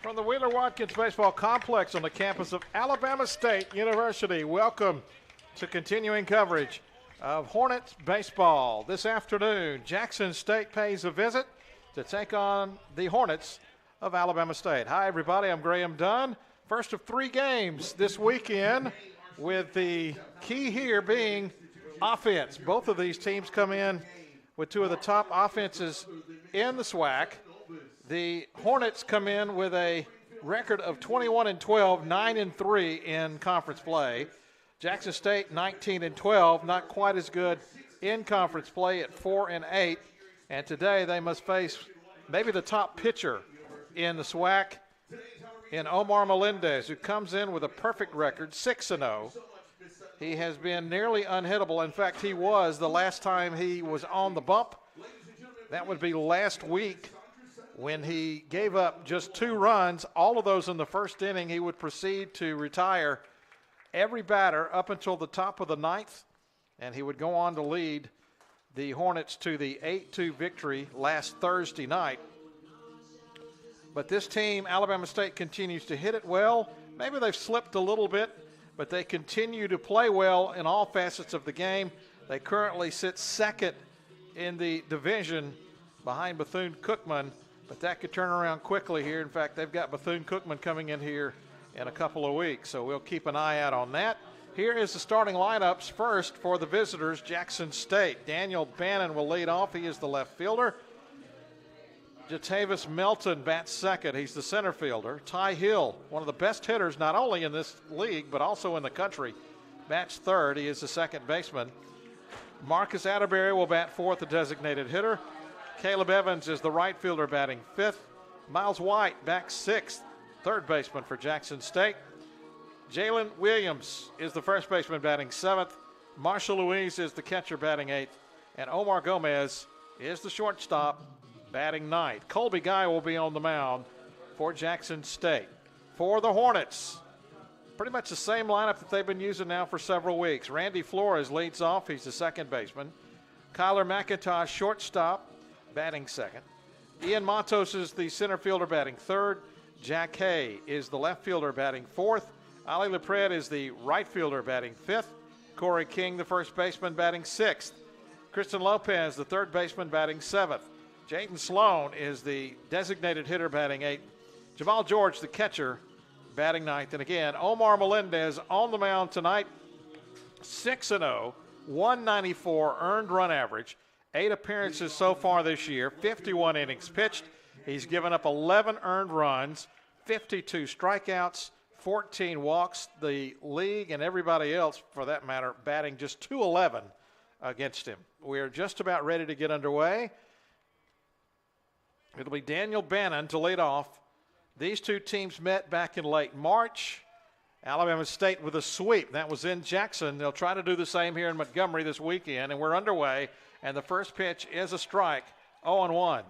From the Wheeler-Watkins Baseball Complex on the campus of Alabama State University, welcome to continuing coverage of Hornets baseball. This afternoon, Jackson State pays a visit to take on the Hornets of Alabama State. Hi, everybody. I'm Graham Dunn. First of 3 games this weekend, with the key here being offense. Both of these teams come in with 2 of the top offenses in the SWAC. The Hornets come in with a record of 21-12, 9-3 in conference play. Jackson State 19-12, not quite as good in conference play at 4-8. And today they must face maybe the top pitcher in the SWAC in Omar Melendez, who comes in with a perfect record, 6-0. He has been nearly unhittable. In fact, he was the last time he was on the bump. That would be last week, when he gave up just 2 runs, all of those in the first inning. He would proceed to retire every batter up until the top of the 9th, and he would go on to lead the Hornets to the 8-2 victory last Thursday night. But this team, Alabama State, continues to hit it well. Maybe they've slipped a little bit, but they continue to play well in all facets of the game. They currently sit second in the division behind Bethune-Cookman, but that could turn around quickly here. In fact, they've got Bethune-Cookman coming in here in a couple of weeks, so we'll keep an eye out on that. Here is the starting lineups. First, for the visitors, Jackson State. Daniel Bannon will lead off. He is the left fielder. Jatavis Melton bats second. He's the center fielder. Ty Hill, one of the best hitters not only in this league but also in the country, bats third. He is the second baseman. Marcus Atterbury will bat fourth, the designated hitter. Caleb Evans is the right fielder batting 5th. Miles White back 6th, third baseman for Jackson State. Jalen Williams is the first baseman batting 7th. Marshall Louise is the catcher batting 8th. And Omar Gomez is the shortstop batting 9th. Colby Guy will be on the mound for Jackson State. For the Hornets, pretty much the same lineup that they've been using now for several weeks. Randy Flores leads off. He's the second baseman. Kyler McIntosh, shortstop, batting second. Ian Matos is the center fielder batting third. Jack Hay is the left fielder batting fourth. Ali LePret is the right fielder batting 5th. Corey King, the first baseman, batting 6th. Kristen Lopez, the third baseman, batting 7th. Jaden Sloan is the designated hitter batting 8th. Jamal George, the catcher, batting 9th. And again, Omar Melendez on the mound tonight, 6-0, 194 earned run average. 8 appearances so far this year, 51 innings pitched. He's given up 11 earned runs, 52 strikeouts, 14 walks. The league and everybody else, for that matter, batting just .211 against him. We're just about ready to get underway. It'll be Daniel Bannon to lead off. These 2 teams met back in late March. Alabama State with a sweep. That was in Jackson. They'll try to do the same here in Montgomery this weekend, and we're underway. And the first pitch is a strike, 0-1.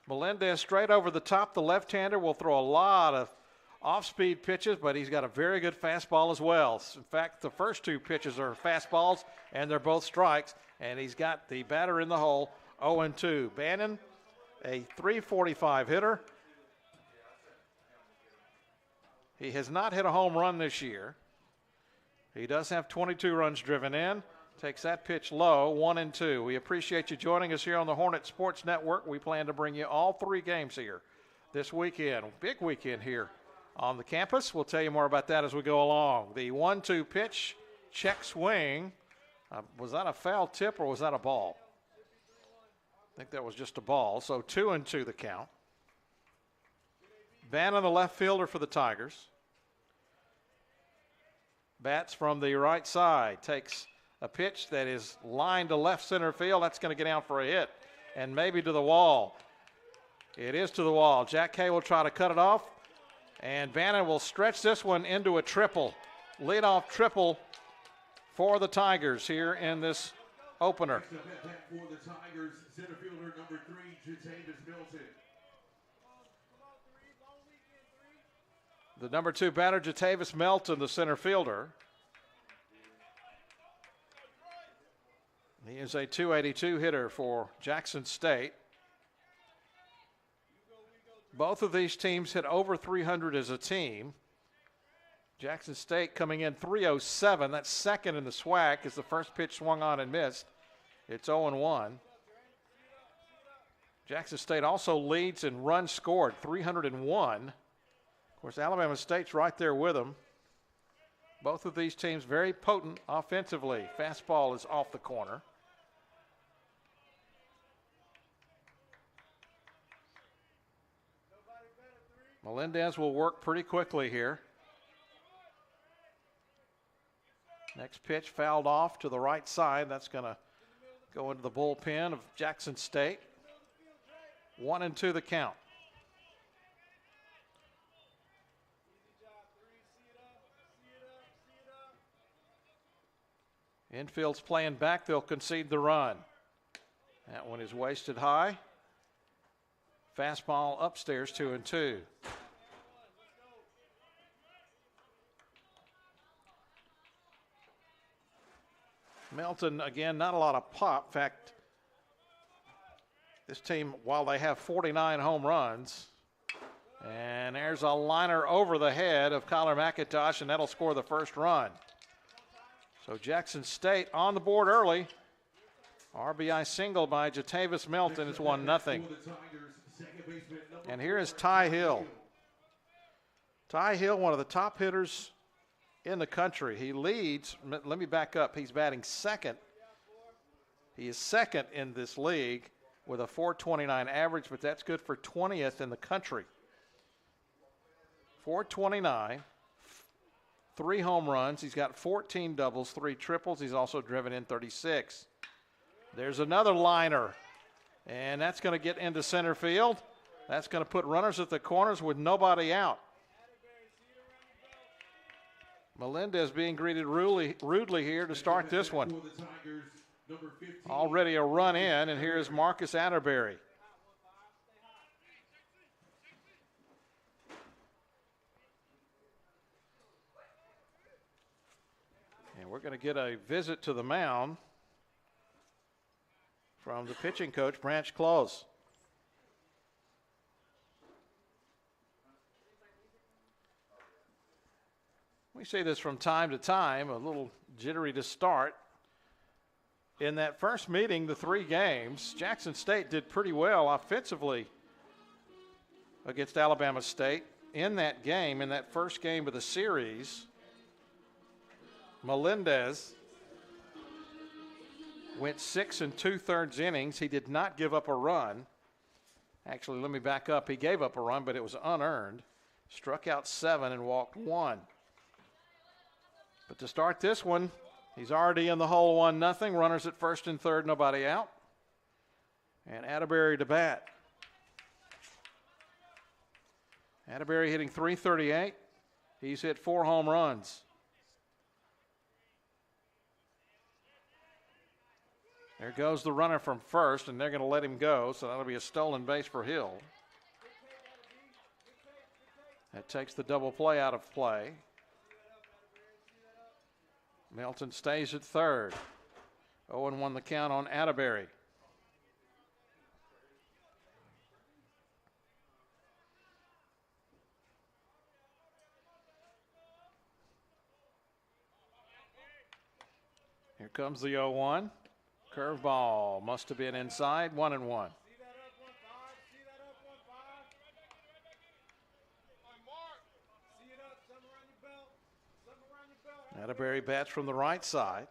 Melendez straight over the top. The left-hander will throw a lot of off-speed pitches, but he's got a very good fastball as well. In fact, the first 2 pitches are fastballs, and they're both strikes. And he's got the batter in the hole, 0-2. Bannon, a .345 hitter. He has not hit a home run this year. He does have 22 runs driven in. Takes that pitch low, 1-2. We appreciate you joining us here on the Hornet Sports Network. We plan to bring you all 3 games here this weekend. Big weekend here on the campus. We'll tell you more about that as we go along. The 1-2 pitch, check swing. Was that a foul tip or was that a ball? I think that was just a ball. So 2-2 the count. Bannon, the left fielder for the Tigers. Bats from the right side. Takes a pitch that is lined to left center field. That's going to get out for a hit and maybe to the wall. It is to the wall. Jack Hay will try to cut it off, and Bannon will stretch this one into a triple. Leadoff triple for the Tigers here in this opener. For the Tigers, center fielder number 3, Jatavis Melton. The number 2 batter, Jatavis Melton, the center fielder. He is a .282 hitter for Jackson State. Both of these teams hit over 300 as a team. Jackson State coming in 307. That's second in the SWAC as the first pitch swung on and missed. It's 0-1. Jackson State also leads in runs scored, 301. Of course, Alabama State's right there with them. Both of these teams very potent offensively. Fastball is off the corner. Melendez will work pretty quickly here. Next pitch fouled off to the right side. That's going to go into the bullpen of Jackson State. 1-2 the count. Infield's playing back. They'll concede the run. That one is wasted high. Fastball upstairs, 2-2. Melton, again, not a lot of pop. In fact, this team, while they have 49 home runs, and there's a liner over the head of Kyler McIntosh, and that'll score the first run. So Jackson State on the board early. RBI single by Jatavis Melton. It's 1-0. And here is Ty Hill. Ty Hill, one of the top hitters in the country. He leads. Let me back up. He's batting second. He is second in this league with a .429 average, but that's good for 20th in the country. .429, 3 home runs. He's got 14 doubles, 3 triples. He's also driven in 36. There's another liner, and that's going to get into center field. That's going to put runners at the corners with nobody out. Melendez being greeted rudely here to start this one. Already a run in, and here's Marcus Atterbury. And we're going to get a visit to the mound from the pitching coach, Branch Close. We see this from time to time, a little jittery to start. In that first meeting, the 3 games, Jackson State did pretty well offensively against Alabama State. In that game, in that first game of the series, Melendez went 6 2/3 innings. He did not give up a run. Actually, let me back up. He gave up a run, but it was unearned. Struck out 7 and walked 1. But to start this one, he's already in the hole, 1-0. Runners at first and third, nobody out. And Atterbury to bat. Atterbury hitting .338. He's hit 4 home runs. There goes the runner from first, and they're going to let him go, so that'll be a stolen base for Hill. That takes the double play out of play. Melton stays at third. 0-1 the count on Atterbury. Here comes the 0-1. Curveball must have been inside. 1-1. Atterbury bats from the right side.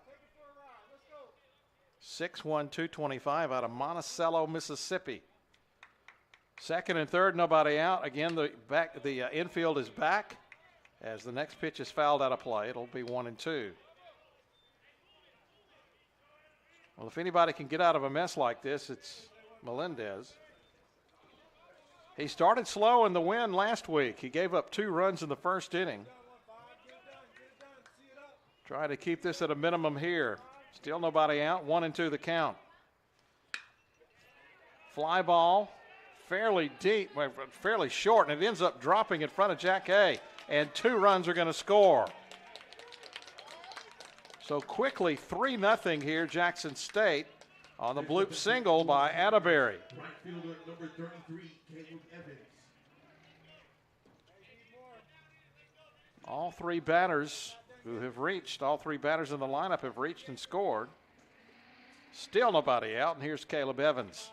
6'1", 225 out of Monticello, Mississippi. Second and third, nobody out. Again, the infield is back as the next pitch is fouled out of play. It'll be 1-2. Well, if anybody can get out of a mess like this, it's Melendez. He started slow in the win last week. He gave up 2 runs in the first inning. Try to keep this at a minimum here. Still nobody out. 1-2 the count. Fly ball, fairly deep, fairly short, and it ends up dropping in front of Jack Hay. And 2 runs are going to score. So quickly, 3-0 here, Jackson State on the bloop single by Atterbury. Right fielder number 33, Caleb Evans. All three batters in the lineup have reached and scored. Still nobody out, and here's Caleb Evans.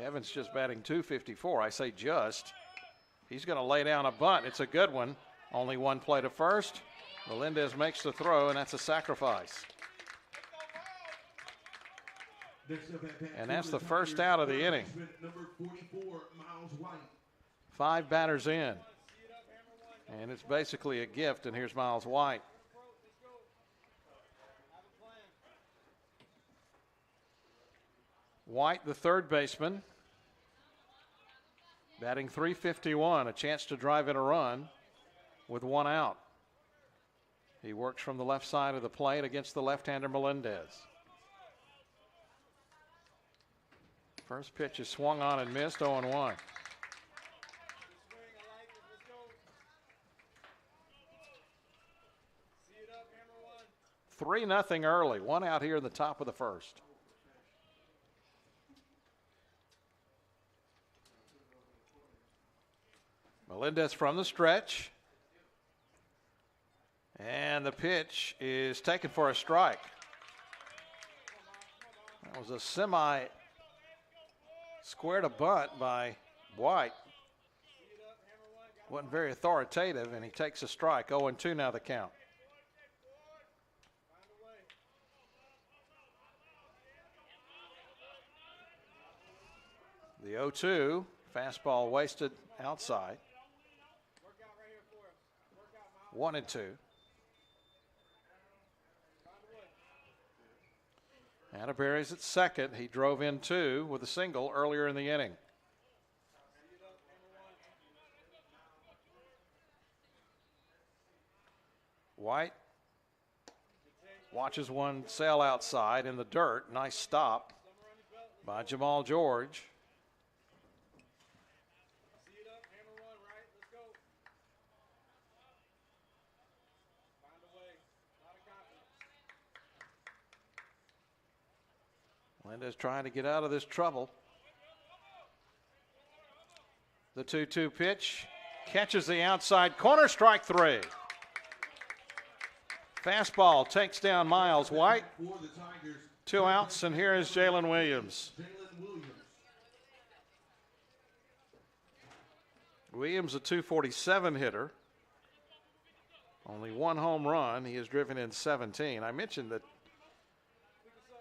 Evans just batting .254. I say just. He's going to lay down a bunt. It's a good one. Only one play to first. Melendez makes the throw, and that's a sacrifice. And that's the first out of the inning. 5 batters in. And it's basically a gift, and here's Miles White. White, the third baseman, batting .351, a chance to drive in a run with 1 out. He works from the left side of the plate against the left-hander Melendez. First pitch is swung on and missed, 0-1. 3-0 early, 1 out here in the top of the first. Melendez from the stretch. And the pitch is taken for a strike. That was a semi-squared a bunt by White. Wasn't very authoritative, and he takes a strike. 0-2 now the count. The 0-2, fastball wasted outside. 1-2. Atterbury's at second. He drove in 2 with a single earlier in the inning. White watches one sail outside in the dirt. Nice stop by Jamal George. Melendez trying to get out of this trouble. The 2-2 pitch catches the outside corner, strike 3. Fastball takes down Miles White. 2 outs, and here is Jalen Williams. Williams, a .247 hitter. Only 1 home run. He has driven in 17. I mentioned that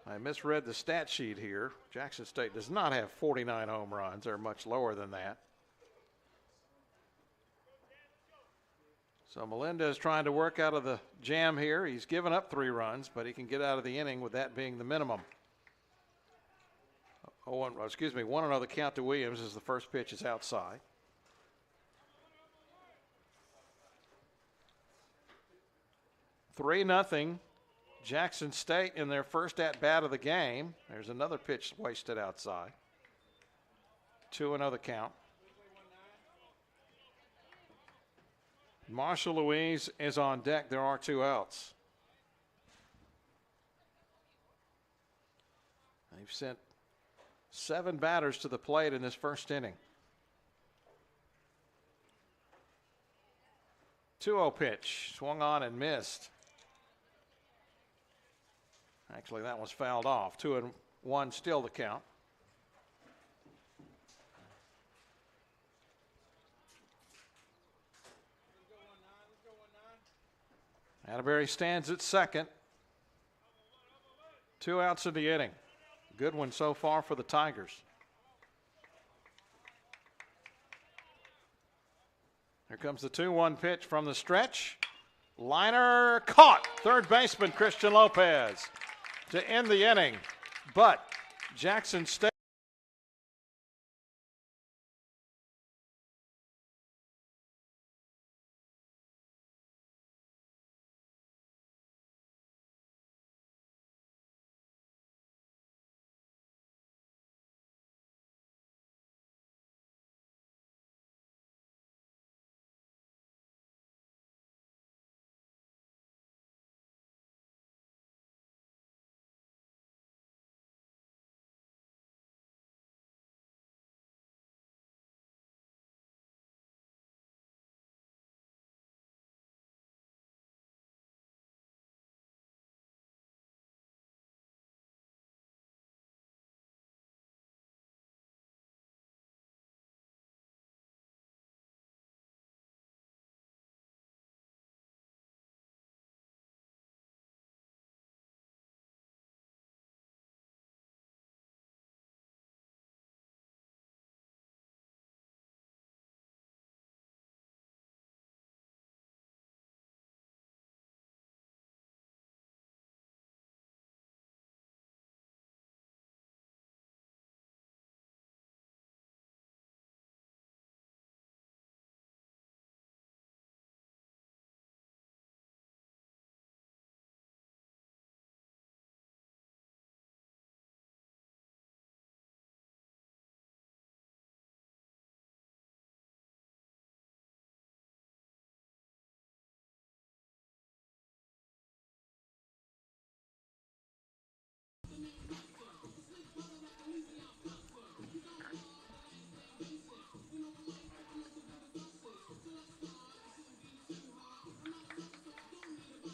I misread the stat sheet here. Jackson State does not have 49 home runs. They're much lower than that. So Melendez trying to work out of the jam here. He's given up 3 runs, but he can get out of the inning with that being the minimum. 1-0 the count to Williams as the first pitch is outside. (3-0) Jackson State in their first at-bat of the game. There's another pitch wasted outside. 2-0 the count. Marshall Louise is on deck. There are 2 outs. They've sent 7 batters to the plate in this first inning. 2-0 pitch, swung on and missed. Actually, that was fouled off. 2-1 still the count. Atterbury stands at second. 2 outs in the inning. Good one so far for the Tigers. Here comes the 2-1 pitch from the stretch. Liner caught. Third baseman Christian Lopez to end the inning. But Jackson State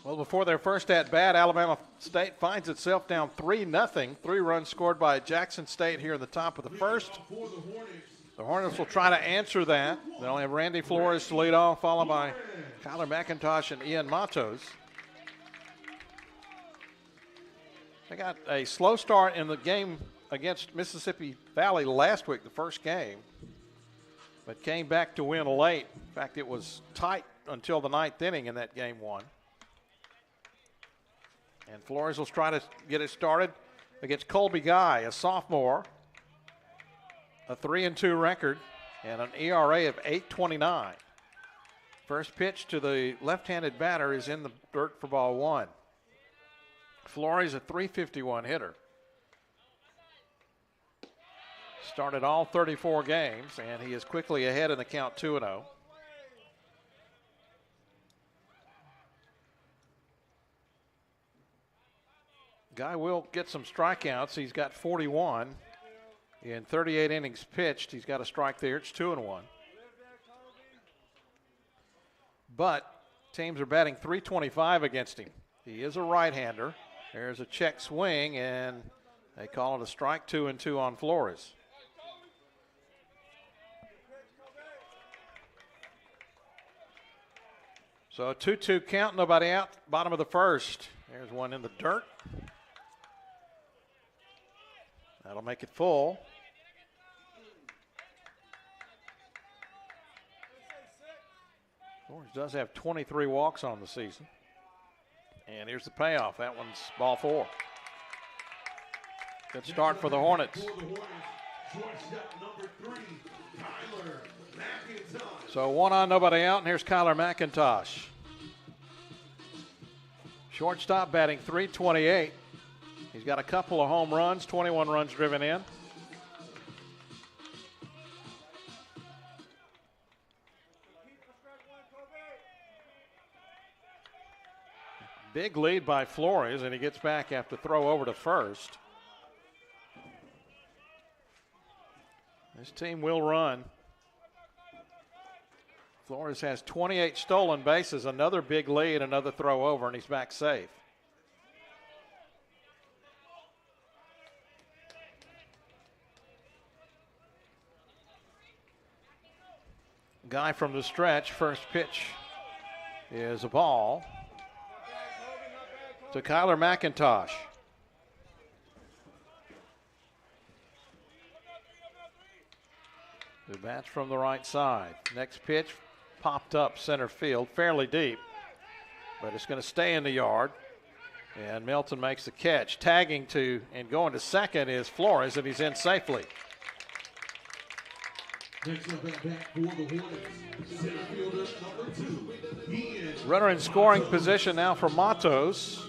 Well, before their first at-bat, Alabama State finds itself down 3-0. 3 runs scored by Jackson State here in the top of the first. The Hornets will try to answer that. They'll have Randy Flores to lead off, followed by Kyler McIntosh and Ian Matos. They got a slow start in the game against Mississippi Valley last week, the first game, but came back to win late. In fact, it was tight until the 9th inning in that game one. And Flores will try to get it started against Colby Guy, a sophomore, a 3-2 record, and an ERA of 8.29. First pitch to the left-handed batter is in the dirt for ball 1. Flores, a .351 hitter. Started all 34 games, and he is quickly ahead in the count 2-0. Guy will get some strikeouts. He's got 41 in 38 innings pitched. He's got a strike there. It's 2-1. But teams are batting .325 against him. He is a right-hander. There's a check swing, and they call it a strike. 2-2 on Flores. So a 2-2 count, nobody out, bottom of the first. There's one in the dirt. That'll make it full. Flores does have 23 walks on the season. And here's the payoff. That one's ball 4. Good start for the Hornets. So 1 on, nobody out, and here's Kyler McIntosh. Shortstop batting .328. He's got a couple of home runs, 21 runs driven in. Big lead by Flores, and he gets back after throw over to first. This team will run. Flores has 28 stolen bases, another big lead, another throw over, and he's back safe. Guy from the stretch, first pitch is a ball to Kyler McIntosh. The bat's from the right side. Next pitch popped up center field, fairly deep, but it's going to stay in the yard. And Milton makes the catch. Tagging to and going to second is Flores, and he's in safely. Runner in scoring position now for Matos.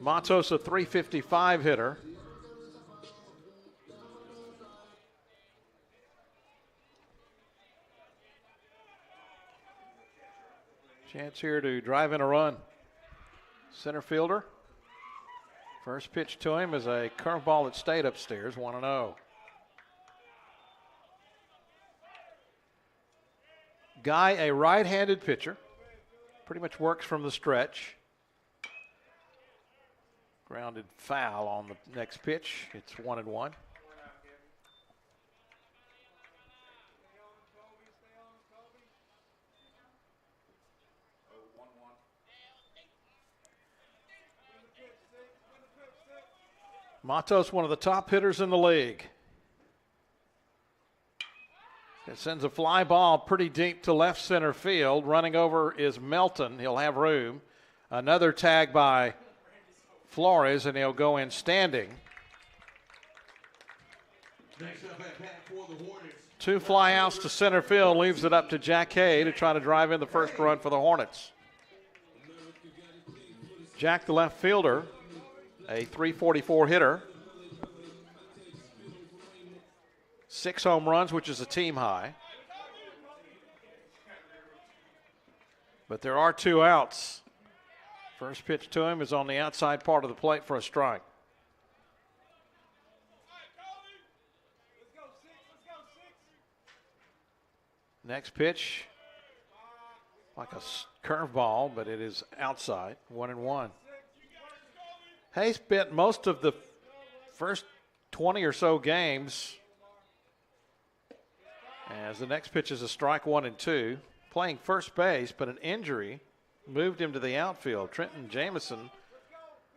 Matos, a .355 hitter. Chance here to drive in a run. Center fielder. First pitch to him is a curveball that stayed upstairs, 1-0. Guy, a right-handed pitcher. Pretty much works from the stretch. Grounded foul on the next pitch. It's 1-1. Matos, one of the top hitters in the league. It sends a fly ball pretty deep to left center field. Running over is Melton. He'll have room. Another tag by Flores, and he'll go in standing. Two fly outs to center field, leaves it up to Jack Hay to try to drive in the first run for the Hornets. Jack, the left fielder, a .344 hitter. 6 home runs, which is a team high. But there are 2 outs. First pitch to him is on the outside part of the plate for a strike. Next pitch, like a curveball, but it is outside, 1-1. Hayes spent most of the first 20 or so games as the next pitch is a strike, 1-2, playing first base, but an injury moved him to the outfield. Trenton Jamison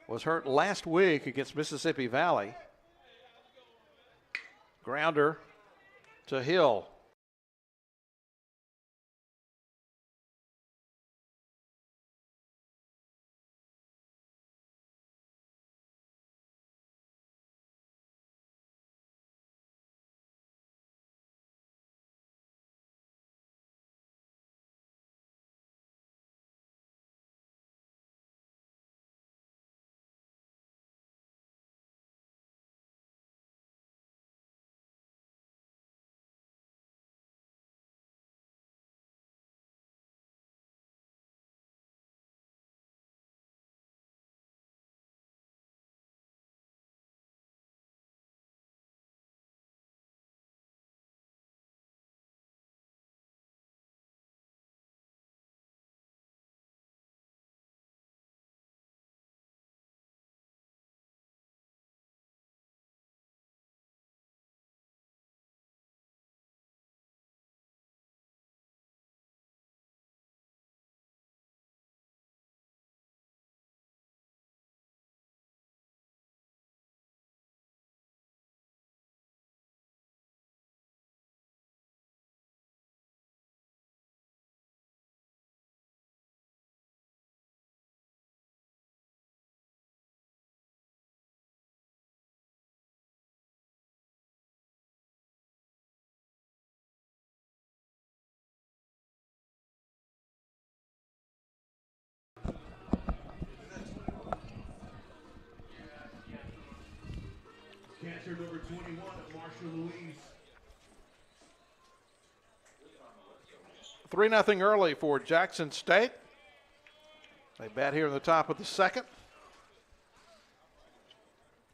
was hurt last week against Mississippi Valley. Grounder to Hill. Catcher number 21, Marshall Louise. 3-0 early for Jackson State. They bat here in the top of the second.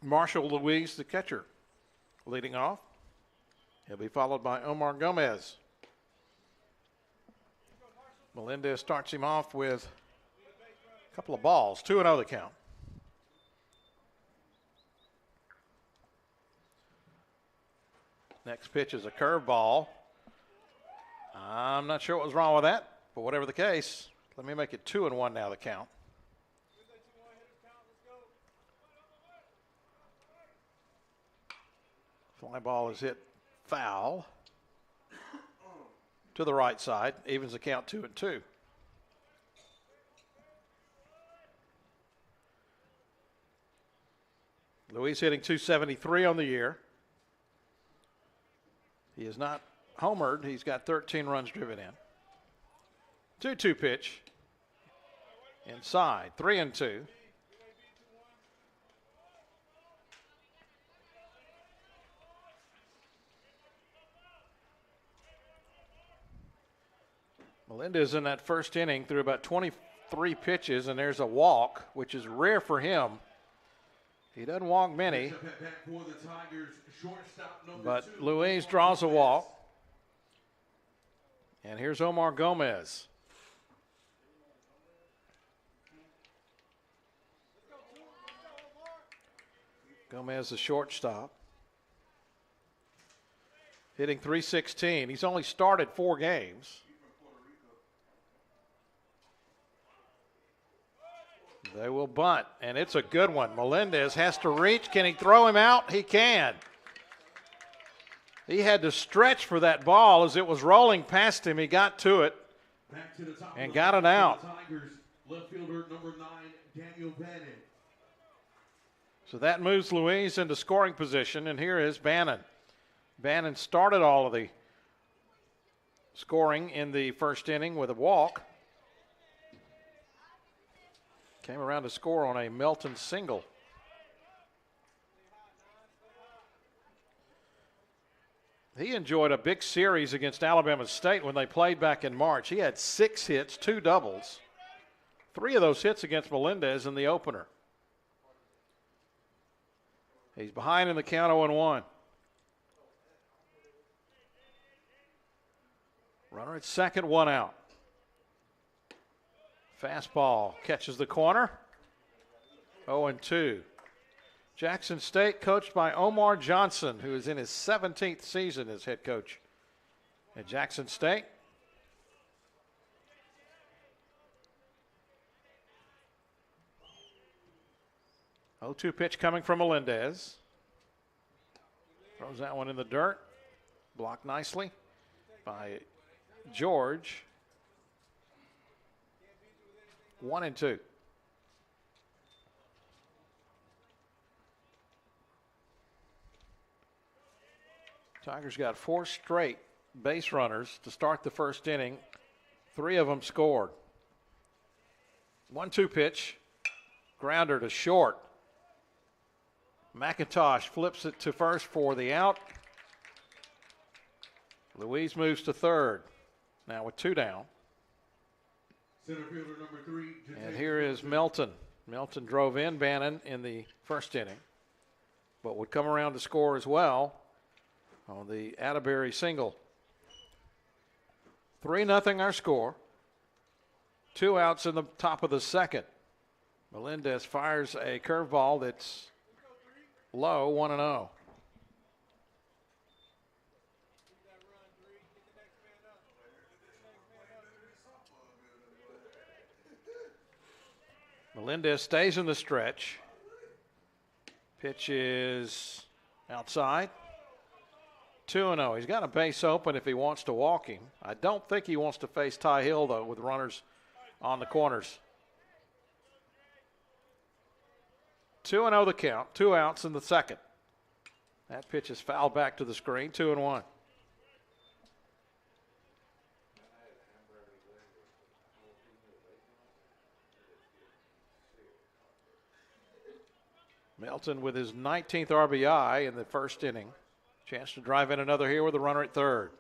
Marshall Louise, the catcher, leading off. He'll be followed by Omar Gomez. Melendez starts him off with a couple of balls, 2-0 the count. Next pitch is a curveball. I'm not sure what was wrong with that, but whatever the case, let me make it 2-1 now the count. Fly ball is hit foul to the right side, evens the count 2-2. Louise hitting .273 on the year. He is not homered. He's got 13 runs driven in. 2-2 pitch. Inside, 3-2. Melendez in that first inning threw about 23 pitches, and there's a walk, which is rare for him. He doesn't walk many, but Louise draws a walk. And here's Omar Gomez. Gomez, the shortstop, hitting .316. He's only started 4 games. They will bunt, and it's a good one. Melendez has to reach. Can he throw him out? He can. He had to stretch for that ball as it was rolling past him. He got to it and got it out. Left fielder number 9, Daniel Bannon. So that moves Louise into scoring position, and here is Bannon. Bannon started all of the scoring in the first inning with a walk. Came around to score on a Melton single. He enjoyed a big series against Alabama State when they played back in March. He had 6 hits, 2 doubles. 3 of those hits against Melendez in the opener. He's behind in the count 0-1. Runner at second, one out. Fastball catches the corner. 0-2. Jackson State coached by Omar Johnson, who is in his 17th season as head coach at Jackson State. 0-2 pitch coming from Melendez. Throws that one in the dirt. Blocked nicely by George. 1-2. Tigers got 4 straight base runners to start the first inning. 3 of them scored. 1-2 pitch. Grounder to short. McIntosh flips it to first for the out. Louise moves to third. Now with 2 down. Center fielder number 3. And here is Melton. Melton drove in Bannon in the first inning, but would come around to score as well on the Atterbury single. 3-0 our score. 2 outs in the top of the second. Melendez fires a curveball that's low, 1-0. Melendez stays in the stretch. Pitch is outside. 2-0. He's got a base open if he wants to walk him. I don't think he wants to face Ty Hill, though, with runners on the corners. 2-0 the count. 2 outs in the second. That pitch is fouled back to the screen. 2-1. Melton with his 19th RBI in the first inning. Chance to drive in another here with a runner at third.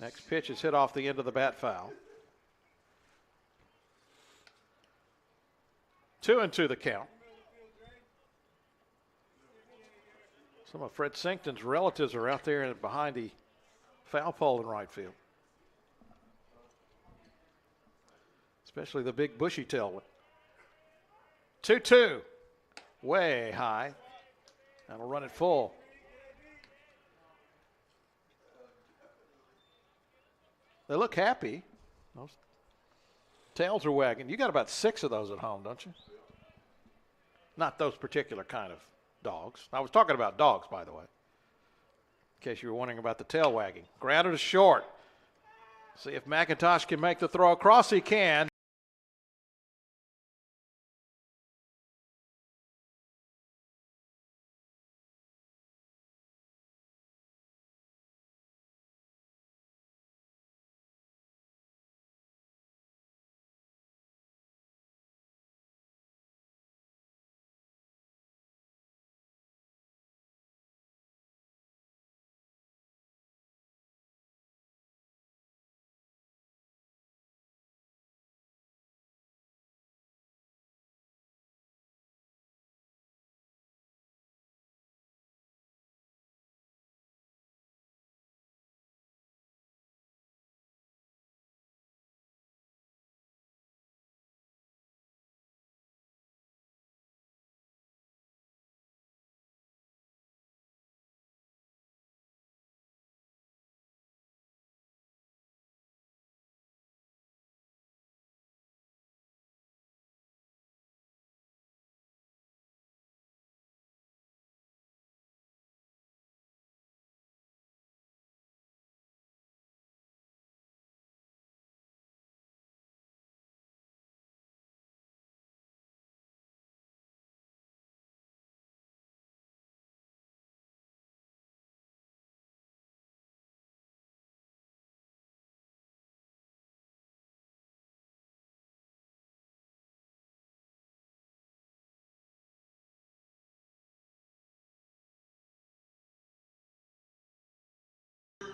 Next pitch is hit off the end of the bat foul. 2-2 the count. Some of Fred Sinkton's relatives are out there behind the foul pole in right field. Especially the big bushy tail one. 2-2. Way high. That'll run it full. They look happy. Those tails are wagging. You got about 6 of those at home, don't you? Not those particular kind of dogs. I was talking about dogs, by the way, in case you were wondering about the tail wagging. Grounded to short. See if McIntosh can make the throw across. He can.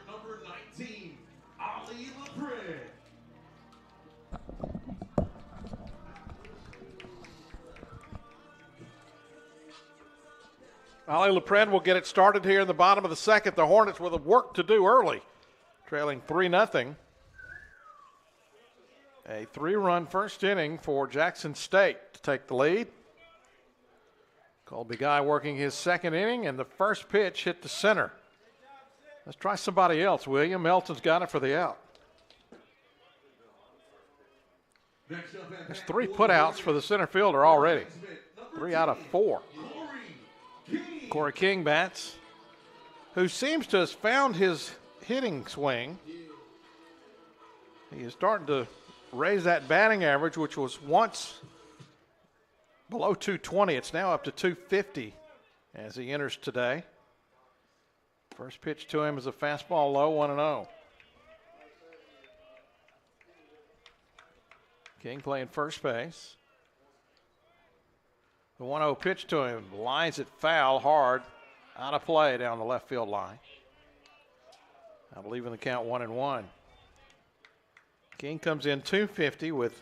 Number 19, Ali LePred. Ali LePred will get it started here in the bottom of the second. The Hornets with work to do early. trailing 3-0. A 3-run first inning for Jackson State to take the lead. Colby Guy working his second inning, and the first pitch hit the center. Let's try somebody else, William. Melton's got it for the out. There's 3 putouts for the center fielder already. 3 out of 4. Corey King bats, who seems to have found his hitting swing. He is starting to raise that batting average, which was once below 220. It's now up to 250 as he enters today. First pitch to him is a fastball low, 1-0. King playing first base. The 1-0 pitch to him lines it foul hard, out of play down the left field line. I believe in the count 1-1. King comes in 250 with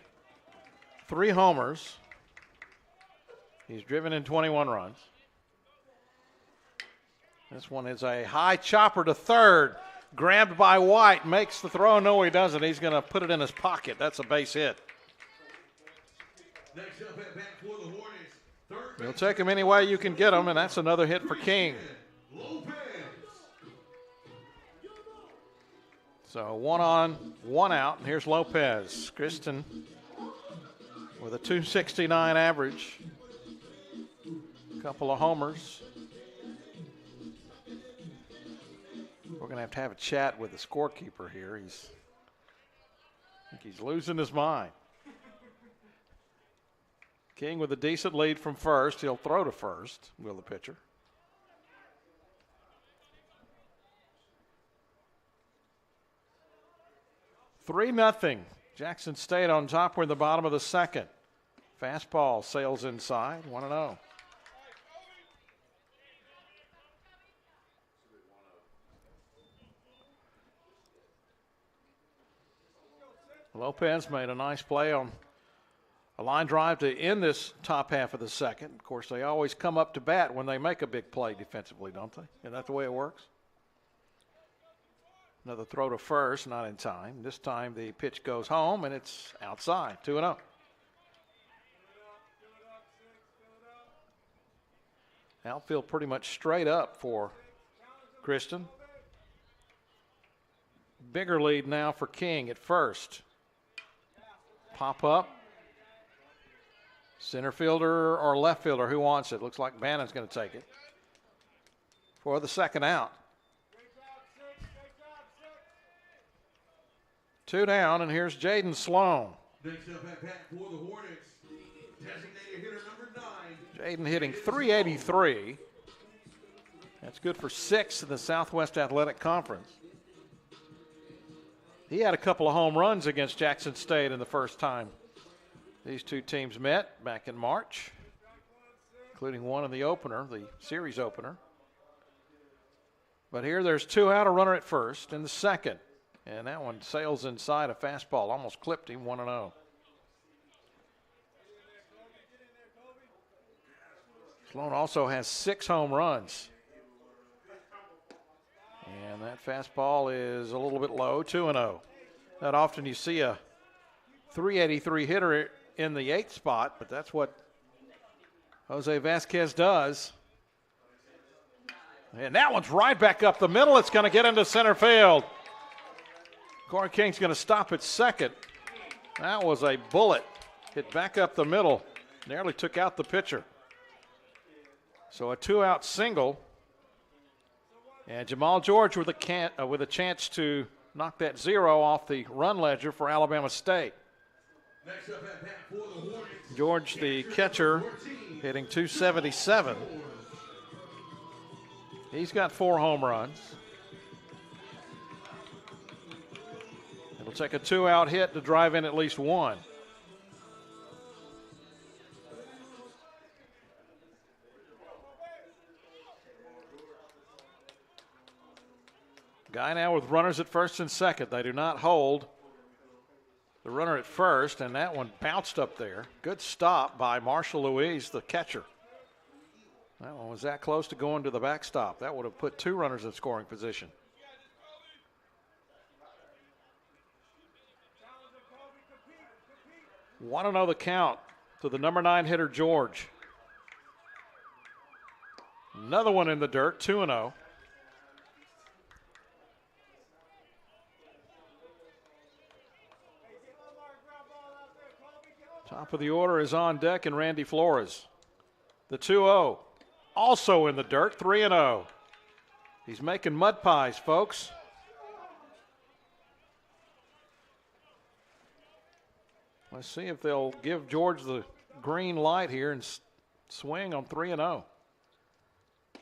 3 homers. He's driven in 21 runs. This one is a high chopper to third. Grabbed by White, makes the throw. No, he doesn't. He's going to put it in his pocket. That's a base hit. Next up at bat for the Hornets, third You'll take him any way you can get him, and that's another hit for King. Lopez. So 1 on, 1 out, and here's Lopez. Kristen with a 269 average. A couple of homers. We're going to have a chat with the scorekeeper here. I think he's losing his mind. King with a decent lead from first. He'll throw to first, will the pitcher. Three nothing. Jackson State on top. We're in the bottom of the second. Fastball sails inside, 1-0. Lopez made a nice play on a line drive to end this top half of the second. Of course, they always come up to bat when they make a big play defensively, don't they? Isn't that the way it works? Another throw to first, not in time. This time the pitch goes home, and it's outside, 2-0. Outfield pretty much straight up for Kristen. Bigger lead now for King at first. Pop up. Center fielder or left fielder, who wants it? Looks like Bannon's going to take it for the second out. 2 down, and here's Jaden Sloan. Next up at bat for the Hornets, designated hitter number 9. Jaden hitting .383. That's good for 6th in the Southwest Athletic Conference. He had a couple of home runs against Jackson State in the first time these two teams met back in March, including one in the opener, the series opener. But here there's 2 out, a runner at first in the second. And that one sails inside a fastball, almost clipped him, 1-0. Sloan also has 6 home runs. And that fastball is a little bit low, 2-0. Not often you see a .383 hitter in the 8th spot, but that's what Jose Vasquez does. And that one's right back up the middle. It's going to get into center field. Corey King's going to stop at second. That was a bullet. Hit back up the middle. Nearly took out the pitcher. So a 2-out single. And Jamal George with a chance to knock that 0 off the run ledger for Alabama State. Next up at bat for the Hornets, George, the catcher, hitting .277. He's got 4 home runs. It'll take a 2-out hit to drive in at least 1. Guy now with runners at first and second. They do not hold the runner at first, and that one bounced up there. Good stop by Marshall Louise, the catcher. That one was that close to going to the backstop. That would have put 2 runners in scoring position. 1-0 the count to the number 9 hitter, George. Another one in the dirt, 2-0. Top of the order is on deck, and Randy Flores. The 2-0, also in the dirt, 3-0. He's making mud pies, folks. Let's see if they'll give George the green light here and swing on 3-0.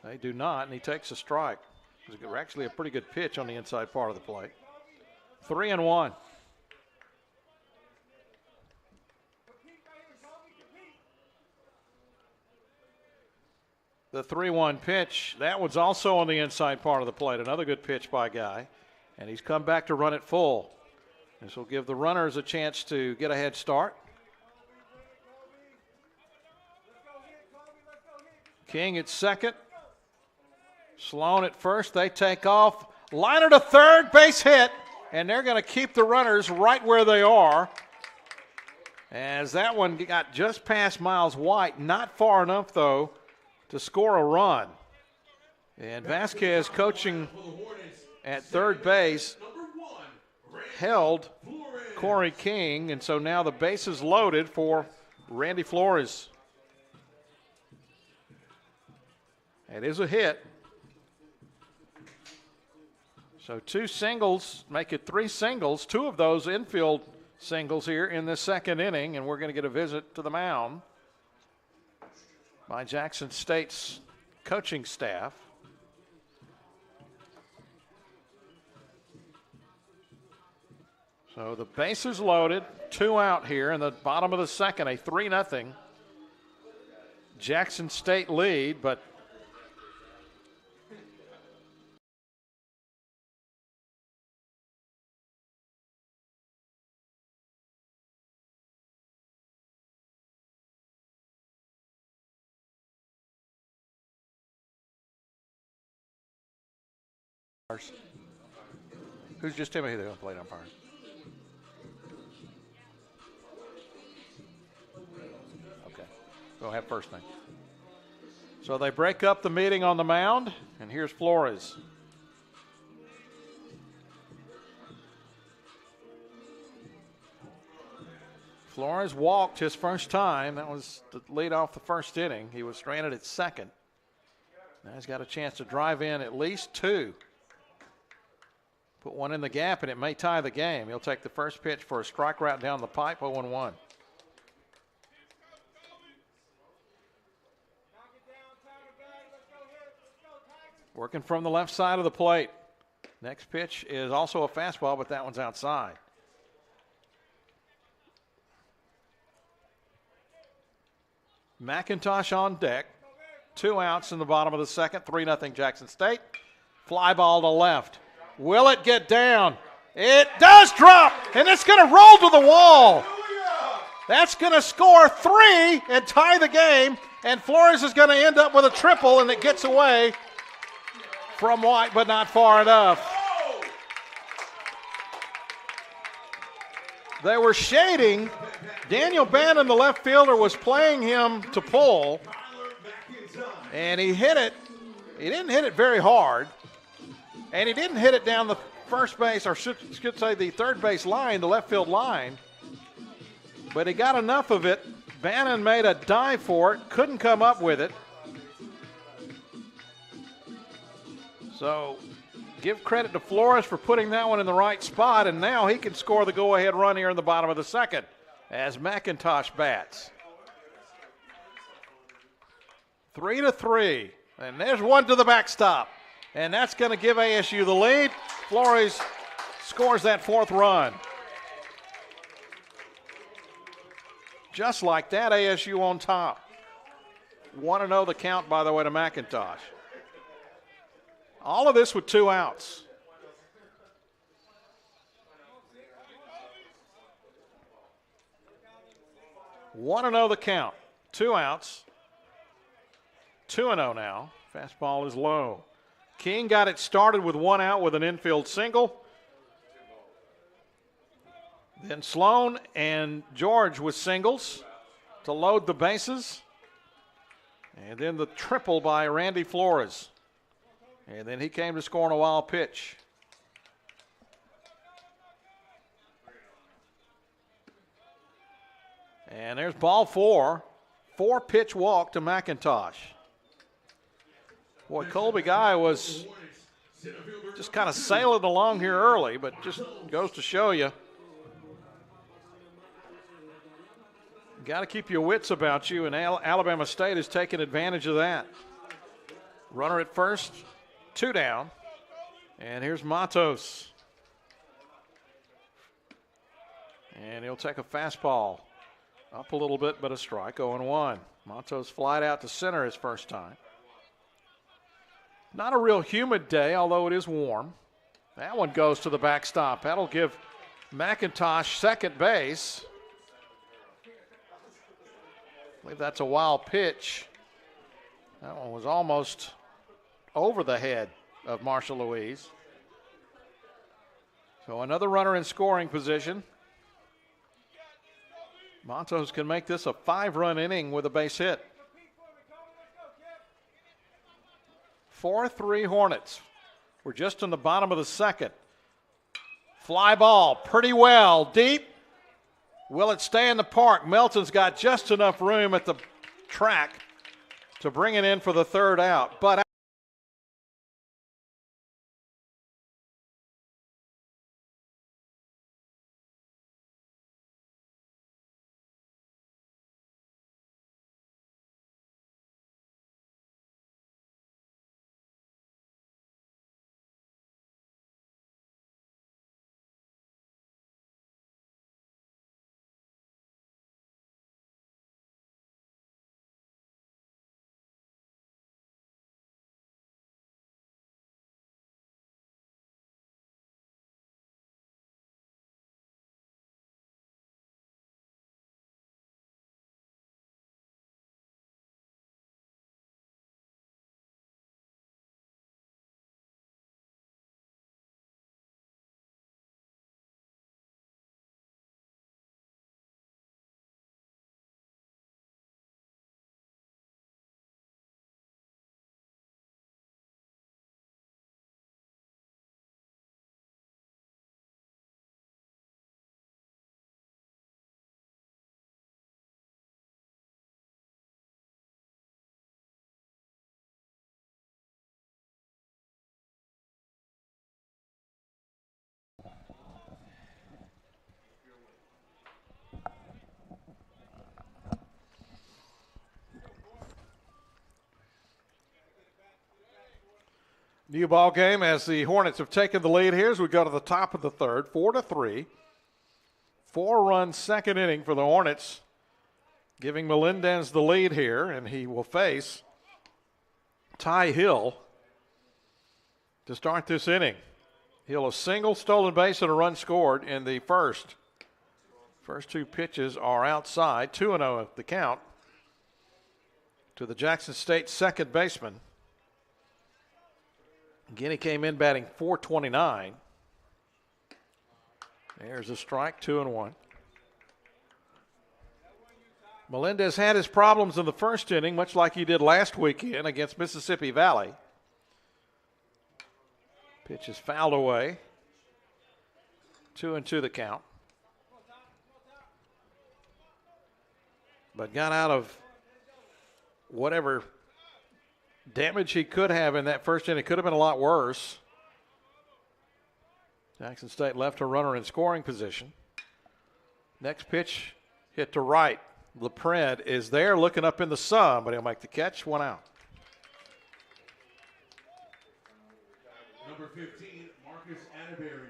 They do not, and he takes a strike. It's actually a pretty good pitch on the inside part of the plate. 3-1. The 3-1 pitch, that one's also on the inside part of the plate. Another good pitch by Guy, and he's come back to run it full. This will give the runners a chance to get a head start. King at second. Sloan at first. They take off. Liner to third, base hit, and they're going to keep the runners right where they are. As that one got just past Miles White, not far enough, though, to score a run. And Vasquez, coaching at third base, held Corey King, and so now the base is loaded for Randy Flores. It is a hit. So 2 singles make it 3 singles, 2 of those infield singles here in the second inning, and we're going to get a visit to the mound by Jackson State's coaching staff. So the base is loaded, 2 out here in the bottom of the second, a 3-0 Jackson State lead, but who's just Timothy the plate umpire? Okay, we'll have first thing. So they break up the meeting on the mound, and here's Flores. Flores walked his first time. That was to lead off the first inning. He was stranded at second. Now he's got a chance to drive in at least 2. Put one in the gap, and it may tie the game. He'll take the first pitch for a strike route down the pipe, 0-1. Working from the left side of the plate. Next pitch is also a fastball, but that one's outside. McIntosh on deck. 2 outs in the bottom of the second. 3-0 Jackson State. Fly ball to left. Will it get down? It does drop, and it's going to roll to the wall. That's going to score 3 and tie the game, and Flores is going to end up with a triple, and it gets away from White, but not far enough. They were shading. Daniel Bannon, the left fielder, was playing him to pull, and he hit it. He didn't hit it very hard. And he didn't hit it down the first base, or should say the third base line, the left field line. But he got enough of it. Bannon made a dive for it, couldn't come up with it. So give credit to Flores for putting that one in the right spot, and now he can score the go-ahead run here in the bottom of the second as McIntosh bats. 3-3, and there's one to the backstop. And that's going to give ASU the lead. Flores scores that 4th run. Just like that, ASU on top. 1-0 the count, by the way, to McIntosh. All of this with 2 outs. One and 0 the count. 2 outs. 2-0 now. Fastball is low. King got it started with 1 out with an infield single. Then Sloan and George with singles to load the bases. And then the triple by Randy Flores. And then he came to score on a wild pitch. And there's ball 4. 4-pitch walk to McIntosh. Boy, Colby Guy was just kind of sailing along here early, but just goes to show you. Got to keep your wits about you, and Alabama State has taken advantage of that. Runner at first, 2 down. And here's Matos. And he'll take a fastball. Up a little bit, but a strike, 0-1. Matos flied out to center his first time. Not a real humid day, although it is warm. That one goes to the backstop. That'll give McIntosh second base. I believe that's a wild pitch. That one was almost over the head of Marshall Louise. So another runner in scoring position. Matos can make this a 5-run inning with a base hit. 4-3 Hornets. We're just in the bottom of the second. Fly ball, pretty well, deep. Will it stay in the park? Melton's got just enough room at the track to bring it in for the third out. But new ball game as the Hornets have taken the lead here as we go to the top of the third, 4-3. 4-run second inning for the Hornets, giving Melendez the lead here, and he will face Ty Hill to start this inning. Hill a single, stolen base, and a run scored in the first. First 2 pitches are outside, 2-0 at the count to the Jackson State second baseman. Again, he came in batting .429. There's a strike, 2-1. Melendez had his problems in the first inning, much like he did last weekend against Mississippi Valley. Pitch is fouled away. 2-2 the count. But got out of whatever damage he could have in that first inning. It could have been a lot worse. Jackson State left a runner in scoring position. Next pitch hit to right. LaPred is there looking up in the sun, but he'll make the catch. 1 out. Number 15, Marcus Atterbury.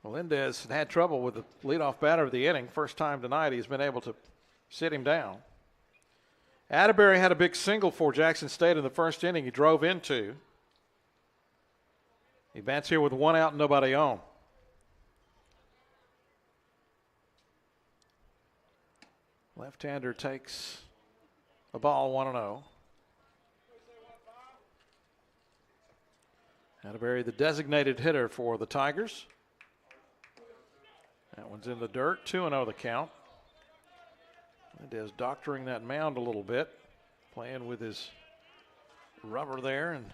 Melendez had trouble with the leadoff batter of the inning. First time tonight he's been able to sit him down. Atterbury had a big single for Jackson State in the first inning. He drove into. He bats here with 1 out and nobody on. Left-hander takes a ball, 1-0. Atterbury, the designated hitter for the Tigers. That one's in the dirt, 2-0 the count. Melendez doctoring that mound a little bit, playing with his rubber there and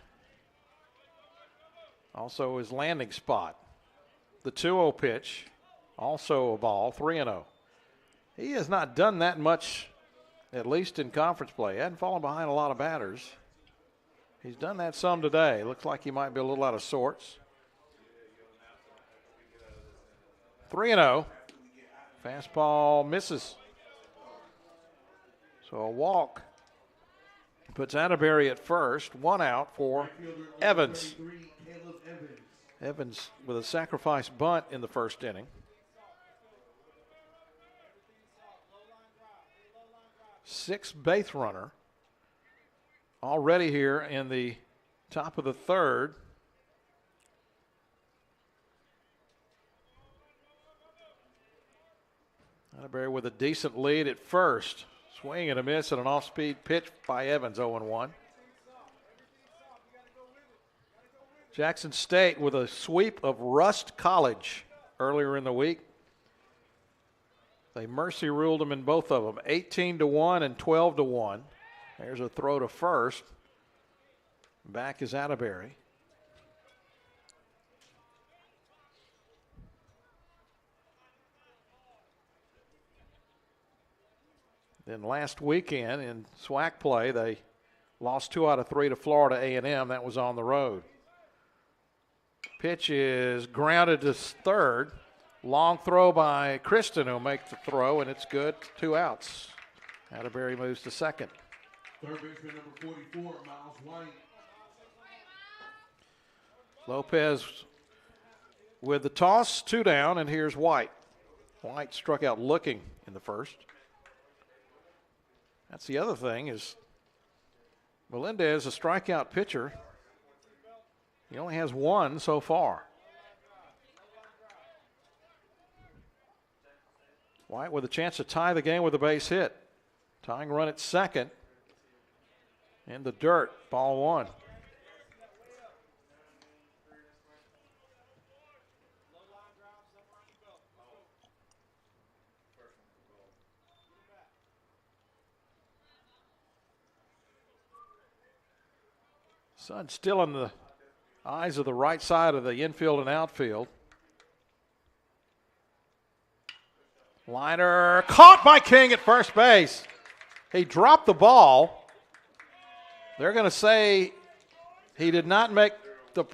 also his landing spot. The 2-0 pitch, also a ball, 3-0. He has not done that much, at least in conference play. He hadn't fallen behind a lot of batters. He's done that some today. Looks like he might be a little out of sorts. 3-0. Fastball misses. So a walk puts Atterbury at first. 1 out for Evans. Evans with a sacrifice bunt in the first inning. 6th base runner already here in the top of the 3rd. Atterbury with a decent lead at first. Swing and a miss and an off-speed pitch by Evans, 0-1. Jackson State with a sweep of Rust College earlier in the week. They mercy ruled them in both of them, 18-1 and 12-1. There's a throw to first. Back is Atterbury. Then last weekend in SWAC play, they lost 2 out of 3 to Florida A&M. That was on the road. Pitch is grounded to third. Long throw by Kristen, who'll make the throw, and it's good. 2 outs. Atterbury moves to second. Third baseman number 44, Miles White. Lopez with the toss, 2 down, and here's White. White struck out looking in the first. That's the other thing is Melendez, a strikeout pitcher. He only has 1 so far. White with a chance to tie the game with a base hit. Tying run at second. In the dirt, ball 1. Sun still in the eyes of the right side of the infield and outfield. Liner caught by King at first base. He dropped the ball. They're going to say he did not make the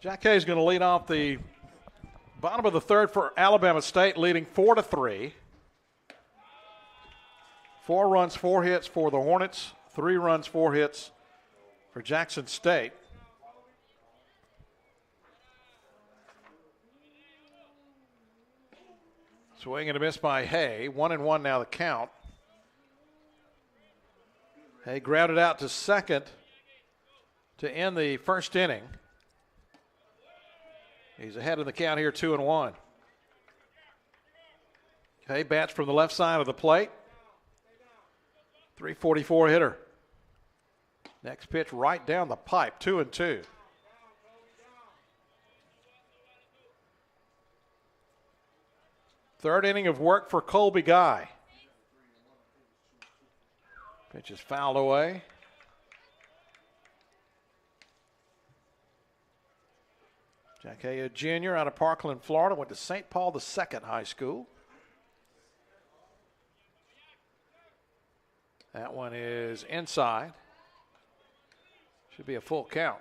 Jack Hayes going to lead off the bottom of the 3rd for Alabama State, leading 4-3. 4 runs, 4 hits for the Hornets, 3 runs, 4 hits for Jackson State. Swing and a miss by Hay. 1-1 now the count. Hay grounded out to second to end the first inning. He's ahead of the count here, 2-1. Hay bats from the left side of the plate. 344 hitter. Next pitch right down the pipe, 2-2. Third inning of work for Colby Guy. Pitch is fouled away. Jack Hay, a junior out of Parkland, Florida, went to St. Paul II High School. That one is inside. Should be a full count.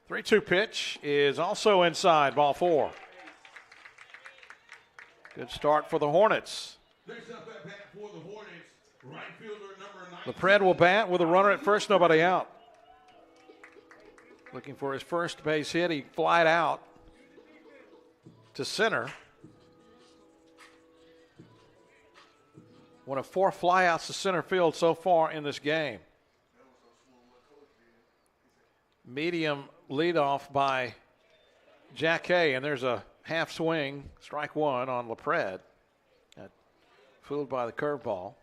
The 3-2 pitch is also inside, ball 4. Good start for the Hornets. Next up at bat for the Hornets, right fielder number 9. LaPred will bat with a runner at first, nobody out. Looking for his first base hit. He flied out to center. One of 4 flyouts to center field so far in this game. Medium leadoff by Jack Hay, and there's a half swing, strike 1 on LaPred. Fooled by the curveball.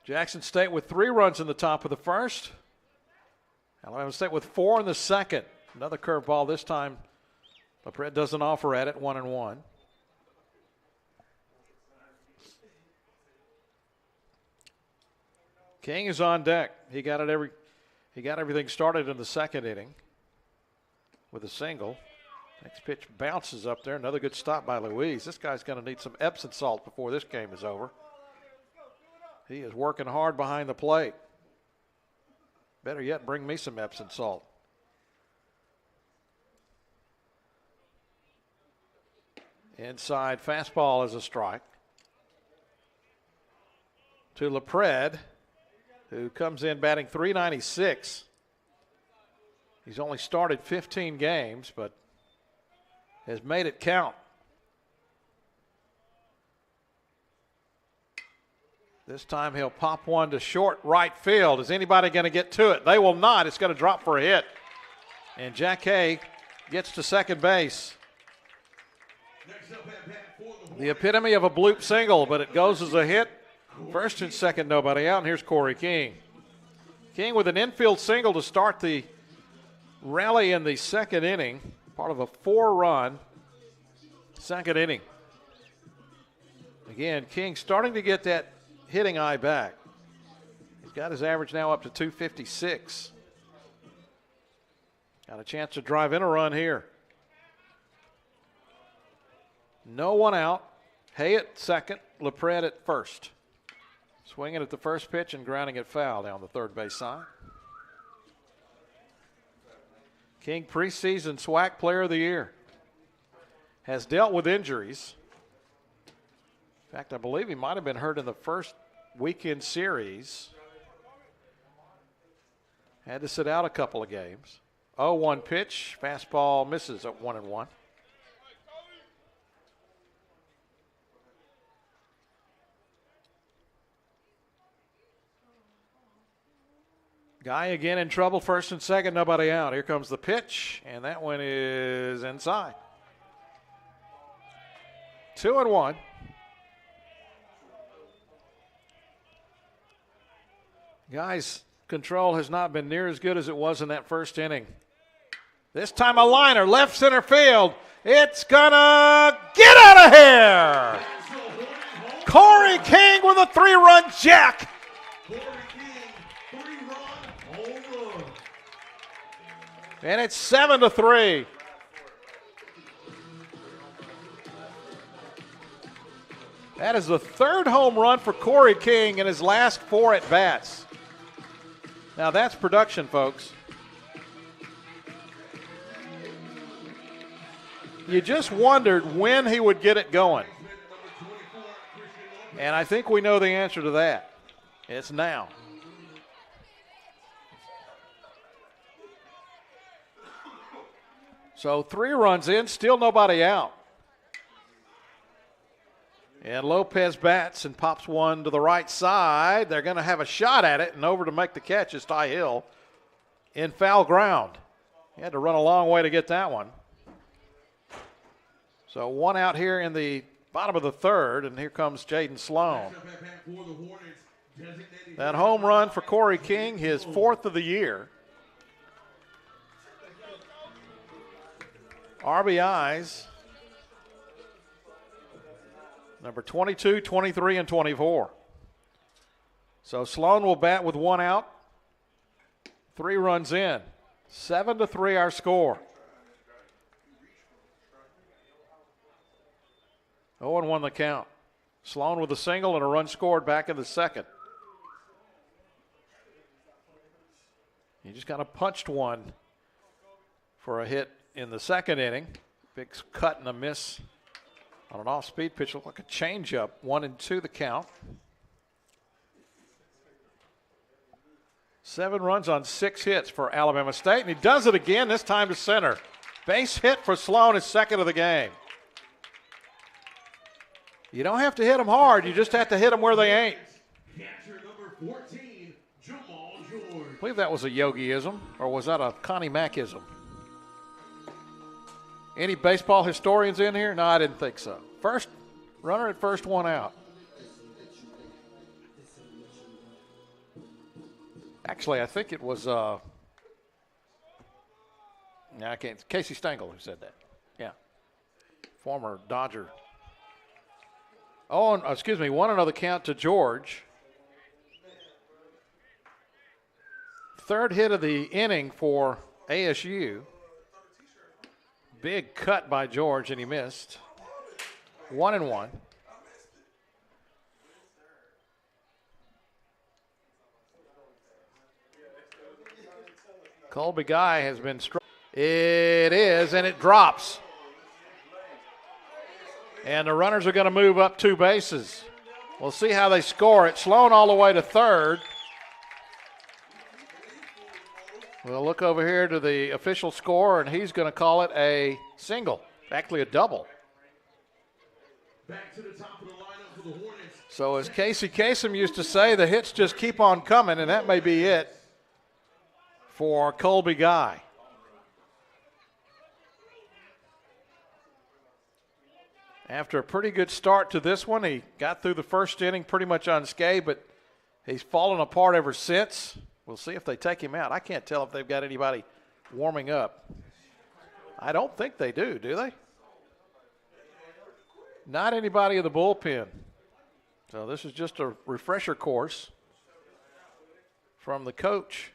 Jackson State with 3 runs in the top of the first. Alabama State with 4 in the second. Another curveball this time. LaPred doesn't offer at it, 1-1. King is on deck. He got everything started in the second inning with a single. Next pitch bounces up there. Another good stop by Louise. This guy's going to need some Epsom salt before this game is over. He is working hard behind the plate. Better yet, bring me some Epsom salt. Inside fastball is a strike. To LaPred, who comes in batting .396. He's only started 15 games, but has made it count. This time he'll pop one to short right field. Is anybody going to get to it? They will not. It's going to drop for a hit. And Jack Hay gets to second base. The epitome of a bloop single, but it goes as a hit. First and second, nobody out. And here's Corey King. King with an infield single to start the rally in the second inning, part of a 4-run second inning. Again, King starting to get that hitting eye back. He's got his average now up to 256. Got a chance to drive in a run here. No one out. Hay at second, LaPred at first. Swinging at the first pitch and grounding it foul down the third base side. King, preseason SWAC Player of the Year. Has dealt with injuries. In fact, I believe he might have been hurt in the first weekend series. Had to sit out a couple of games. 0-1 pitch. Fastball misses at 1-1. Guy again in trouble, first and second, nobody out. Here comes the pitch, and that one is inside. 2-1. Guy's control has not been near as good as it was in that first inning. This time a liner, left center field. It's gonna get out of here. Corey King with a 3-run jack. And it's 7-3. That is the third home run for Corey King in his last 4 at-bats. Now that's production, folks. You just wondered when he would get it going. And I think we know the answer to that. It's now. So 3 runs in, still nobody out. And Lopez bats and pops one to the right side. They're going to have a shot at it, and over to make the catch is Ty Hill in foul ground. He had to run a long way to get that one. So one out here in the bottom of the third, and here comes Jaden Sloan. That home run for Corey King, his fourth of the year. RBIs, number 22, 23, and 24. So Sloan will bat with one out. 3 runs in. 7-3 our score. 0-1 the count. Sloan with a single and a run scored back in the second. He just kind of punched one for a hit in the second inning. Big cut and a miss on an off-speed pitch. Looked like a changeup. 1-2 the count. 7 runs on 6 hits for Alabama State, and he does it again, this time to center. Base hit for Sloan, his second of the game. You don't have to hit them hard, you just have to hit them where they ain't. Catcher number 14, Jamal George. I believe that was a Yogiism, or was that a Connie Mackism? Any baseball historians in here? No, I didn't think so. First, runner at first, one out. Actually, I think it was, I can't, Casey Stengel who said that. Yeah. Former Dodger. Oh, excuse me, 1-0 the count to George. Third hit of the inning for ASU. Big cut by George, and he missed. 1-1. Colby Guy has been struck. It is, and it drops. And the runners are going to move up 2 bases. We'll see how they score it. Sloan all the way to third. We'll look over here to the official score, and he's going to call it a single, actually a double. Back to the top of the lineup for the Hornets. So as Casey Kasem used to say, the hits just keep on coming, and that may be it for Colby Guy. After a pretty good start to this one, he got through the first inning pretty much unscathed, but he's fallen apart ever since. We'll see if they take him out. I can't tell if they've got anybody warming up. I don't think they do they? Not anybody in the bullpen. So this is just a refresher course from the coach.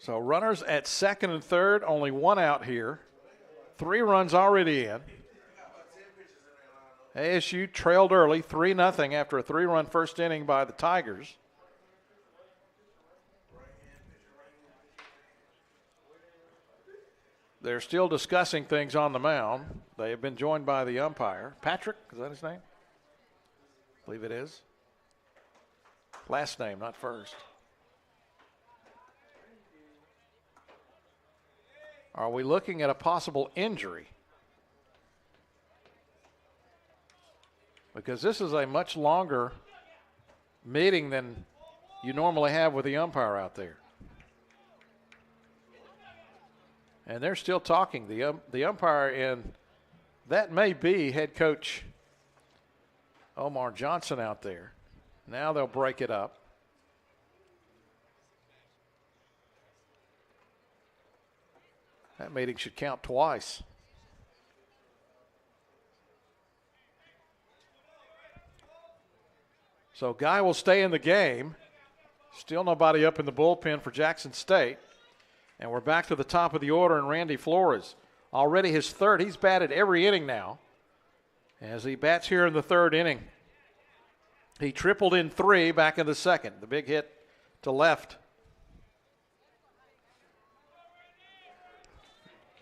So runners at second and third, only one out here. 3 runs already in. ASU trailed early, 3-0 after a 3-run first inning by the Tigers. They're still discussing things on the mound. They have been joined by the umpire. Patrick, is that his name? I believe it is. Last name, not first. Are we looking at a possible injury? Because this is a much longer meeting than you normally have with the umpire out there. And they're still talking. The umpire, and that may be head coach Omar Johnson out there. Now they'll break it up. That meeting should count twice. So Guy will stay in the game. Still nobody up in the bullpen for Jackson State. And we're back to the top of the order, and Randy Flores. Already his third. He's batted every inning now. As he bats here in the third inning. He tripled in 3 back in the second. The big hit to left.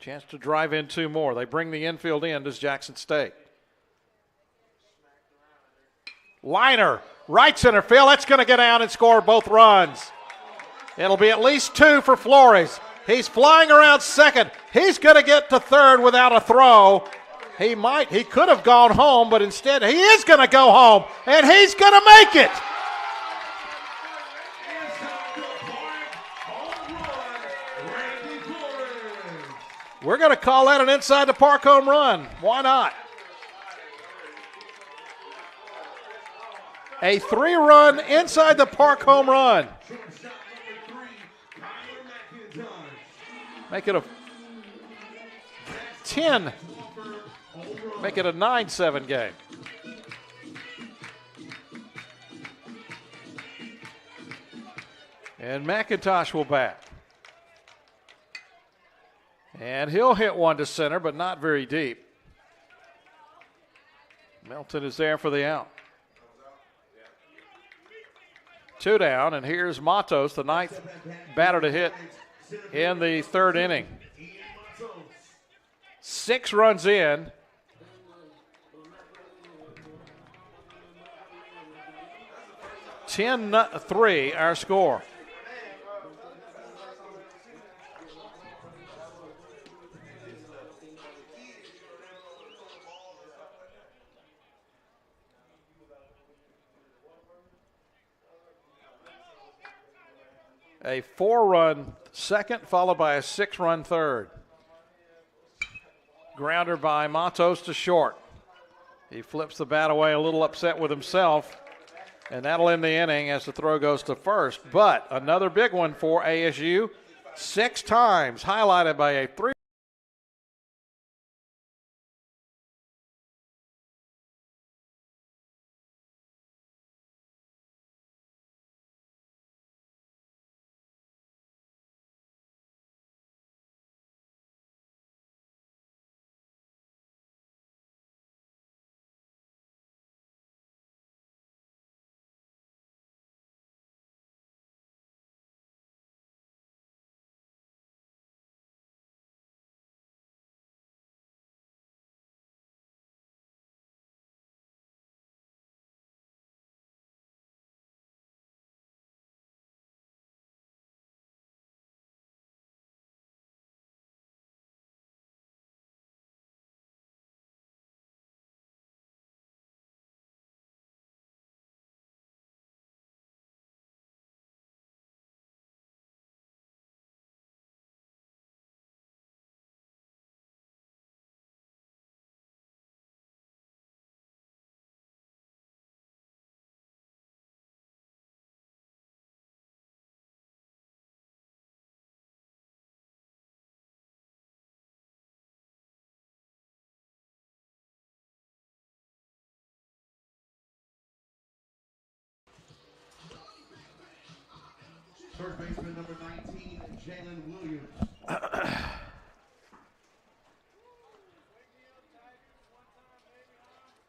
Chance to drive in 2 more. They bring the infield in, does Jackson State. Liner, right center field. That's going to get out and score both runs. It'll be at least 2 for Flores. He's flying around second. He's going to get to third without a throw. He could have gone home, but instead he is going to go home, and he's going to make it. We're going to call that an inside the park home run. Why not? A 3-run inside the park home run. Make it a 10. Make it a 9-7 game. And McIntosh will bat. And he'll hit one to center, but not very deep. Melton is there for the out. 2 down, and here's Matos, the 9th batter to hit in the 3rd inning. 6 runs in. (10-3) our score. A 4-run second, followed by a 6-run third. Grounder by Matos to short. He flips the bat away, a little upset with himself, and that'll end the inning as the throw goes to first. But another big one for ASU, 6 times, highlighted by a 3. Third baseman number 19, Jalen Williams. A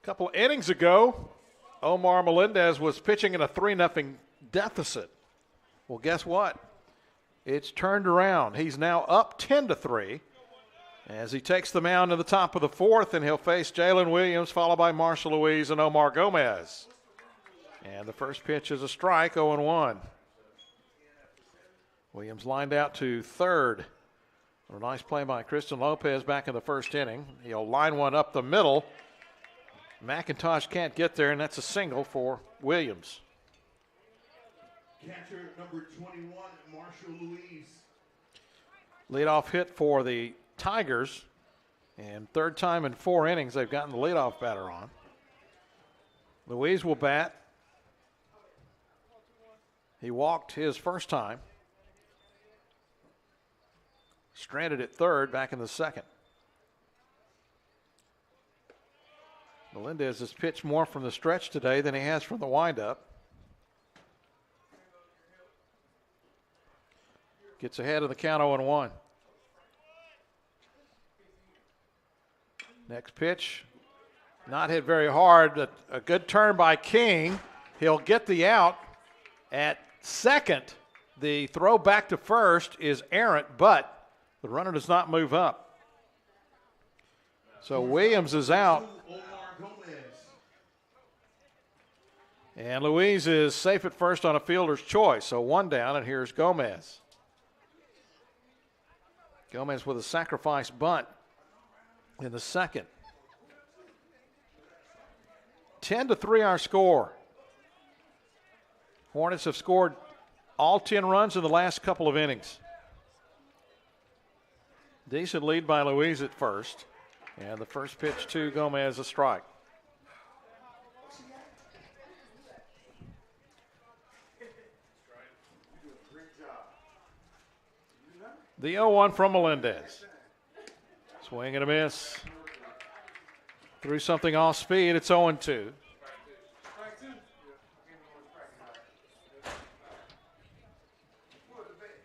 couple innings ago, Omar Melendez was pitching in a 3-0 deficit. Well, guess what? It's turned around. He's now up 10-3 as he takes the mound to the top of the 4th, and he'll face Jalen Williams, followed by Marshall Louise and Omar Gomez. And the first pitch is a strike, 0-1. Williams lined out to third. A nice play by Christian Lopez back in the 1st inning. He'll line one up the middle. McIntosh can't get there, and that's a single for Williams. Catcher number 21, Marshall Louise. Leadoff hit for the Tigers, and 3rd time in 4 innings they've gotten the leadoff batter on. Louise will bat. He walked his first time. Stranded at 3rd back in the 2nd. Melendez has pitched more from the stretch today than he has from the windup. Gets ahead of the count 0-1. Next pitch, not hit very hard, but a good turn by King. He'll get the out at second. The throw back to first is errant, but the runner does not move up. So Williams is out. And Louise is safe at first on a fielder's choice. So 1 down, and here's Gomez. Gomez with a sacrifice bunt in the second. 10-3 our score. Hornets have scored all 10 runs in the last couple of innings. Decent lead by Louise at first. And the first pitch to Gomez, a strike. The 0-1 from Melendez. Swing and a miss. Threw something off speed. It's 0-2.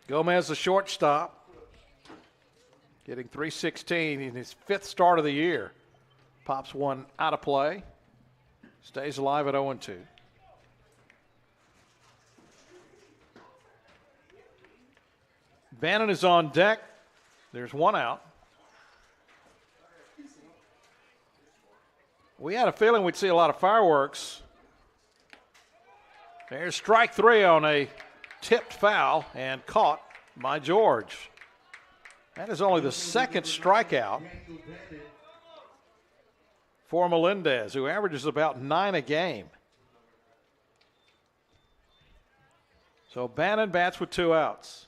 Gomez, the shortstop, getting 316 in his 5th start of the year. Pops one out of play. Stays alive at 0-2. Bannon is on deck. There's one out. We had a feeling we'd see a lot of fireworks. There's strike 3 on a tipped foul and caught by George. That is only the second strikeout for Melendez, who averages about 9 a game. So Bannon bats with 2 outs.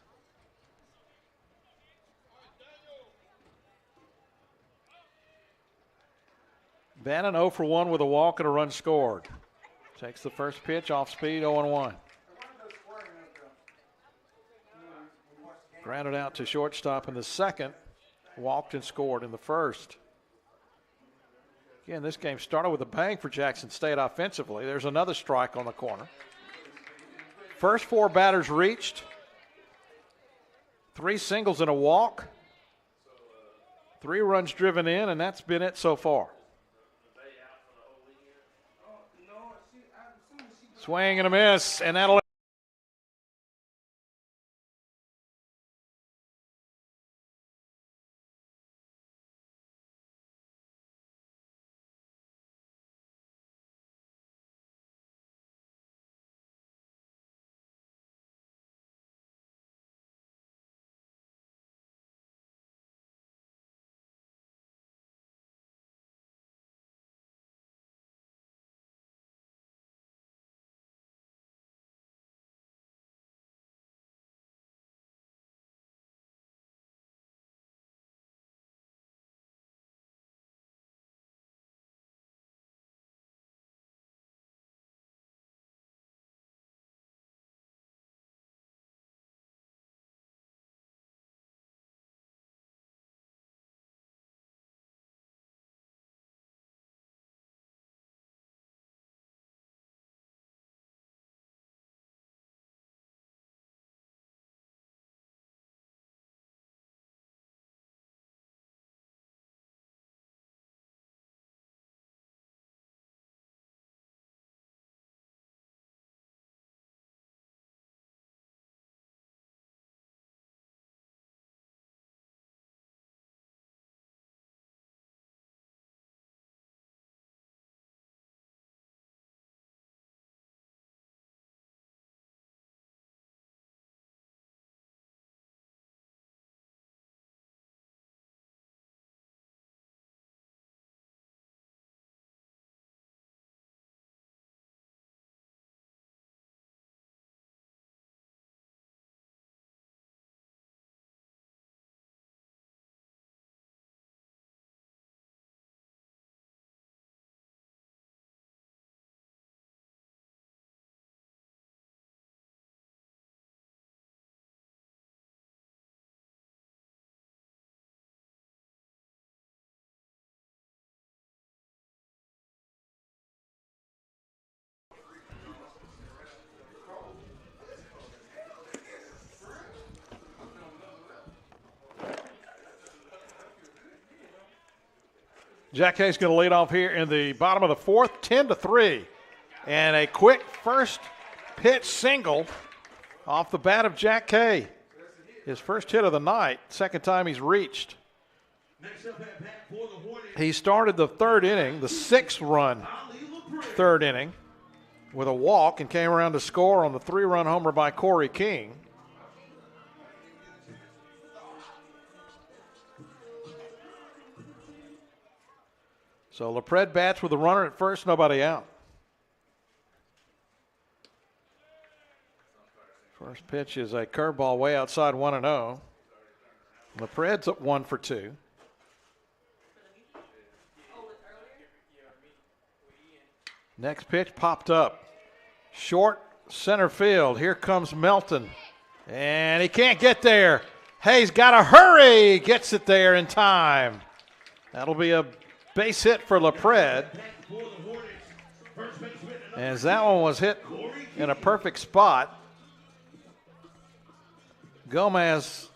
Bannon 0 for 1 with a walk and a run scored. Takes the first pitch off speed, 0-1. Grounded out to shortstop in the second. Walked and scored in the first. Again, this game started with a bang for Jackson State offensively. There's another strike on the corner. First 4 batters reached. 3 singles and a walk. 3 runs driven in, and that's been it so far. Swing and a miss, and that'll Jack Hayes going to lead off here in the bottom of the 4th, 10-3. And a quick first pitch single off the bat of Jack Hay. His first hit of the night, second time he's reached. He started the 3rd inning, the 6th-run 3rd inning, with a walk and came around to score on the 3-run homer by Corey King. So LaPred bats with a runner at first, nobody out. First pitch is a curveball way outside 1-0. LaPred's up 1 for 2. Next pitch popped up. Short center field. Here comes Melton. And he can't get there. Hayes got to hurry. Gets it there in time. That'll be a base hit for LaPred. As that one was hit in a perfect spot. Gomez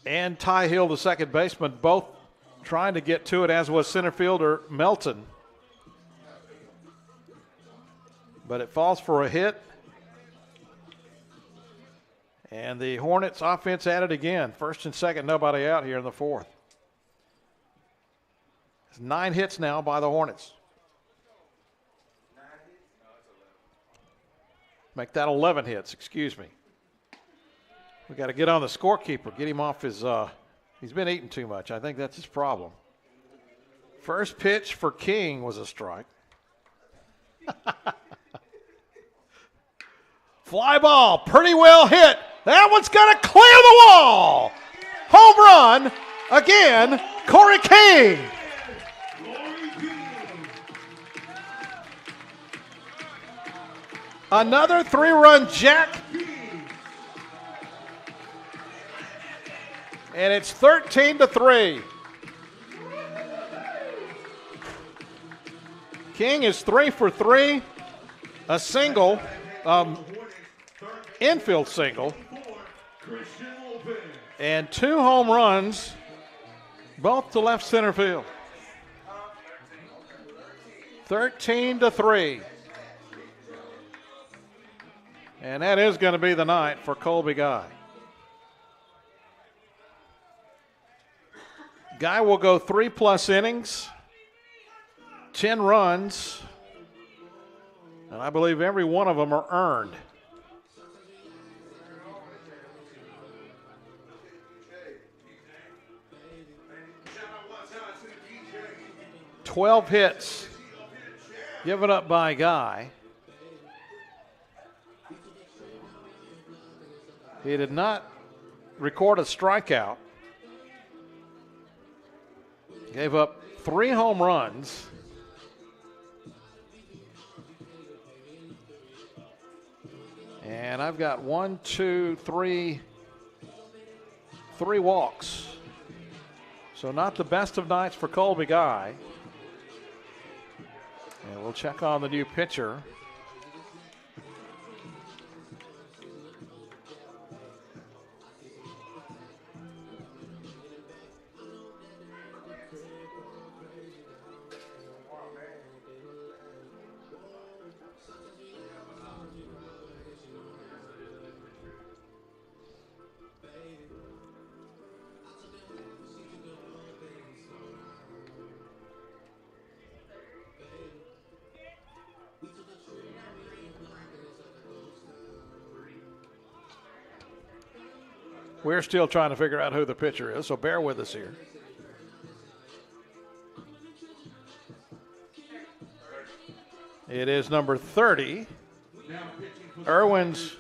and Ty Hill, the second baseman, both trying to get to it, as was center fielder Melton. But it falls for a hit. And the Hornets offense at it again. First and second, nobody out here in the fourth. It's 9 hits now by the Hornets. Make that 11 hits, excuse me. We got to get on the scorekeeper, get him off his, he's been eating too much. I think that's his problem. First pitch for King was a strike. Fly ball, pretty well hit. That one's going to clear the wall. Home run again, Corey King. Another 3-run jack. And it's 13-3. King is 3 for 3. A single, infield single. And 2 home runs, both to left center field. 13-3. And that is going to be the night for Colby Guy. Guy will go 3+ innings, 10 runs, and I believe every one of them are earned. "12 hits given up by Guy. He did not record a strikeout. Gave up 3 home runs. And I've got 3 walks. So not the best of nights for Colby Guy. And we'll check on the new pitcher. We're still trying to figure out who the pitcher is, so bear with us here. It is number 30, Irwin's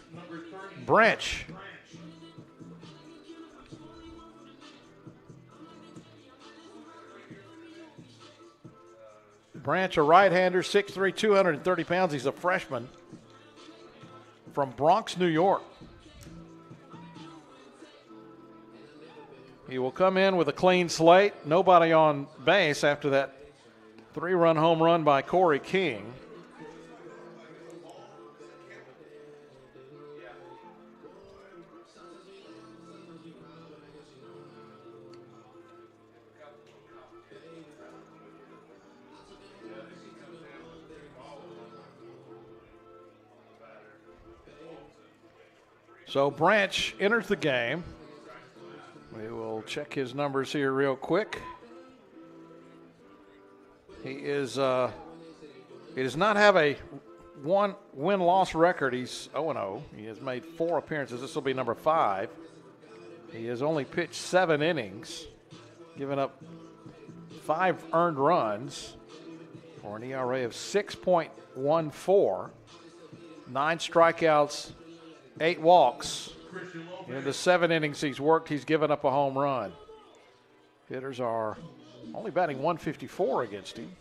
Branch. Branch, a right-hander, 6'3", 230 pounds. He's a freshman from Bronx, New York. He will come in with a clean slate. Nobody on base after that 3-run home run by Corey King. So Branch enters the game. We will check his numbers here real quick. He does not have a one win-loss record. He's 0-0. He has made 4 appearances. This will be number 5. He has only pitched 7 innings, giving up 5 earned runs for an ERA of 6.14. 9 strikeouts, 8 walks. In the 7 innings he's worked, he's given up a home run. Hitters are only batting 154 against him.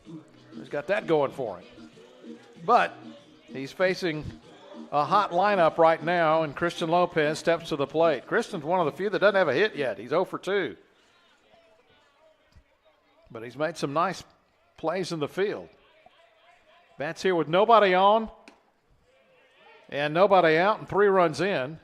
He's got that going for him. But he's facing a hot lineup right now, and Christian Lopez steps to the plate. Christian's one of the few that doesn't have a hit yet. He's 0 for 2. But he's made some nice plays in the field. Bats here with nobody on and nobody out and 3 runs in.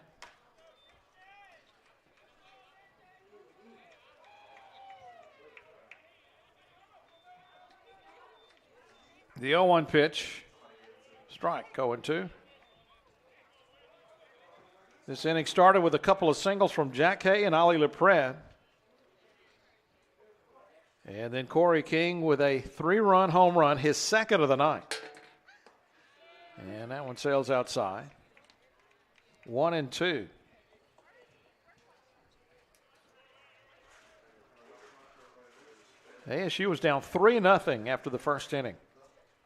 The 0-1 pitch, strike, 0-2. This inning started with a couple of singles from Jack Hay and Ali LePret. And then Corey King with a 3-run home run, his second of the night. And that one sails outside. 1-2. ASU was down 3-0 after the first inning.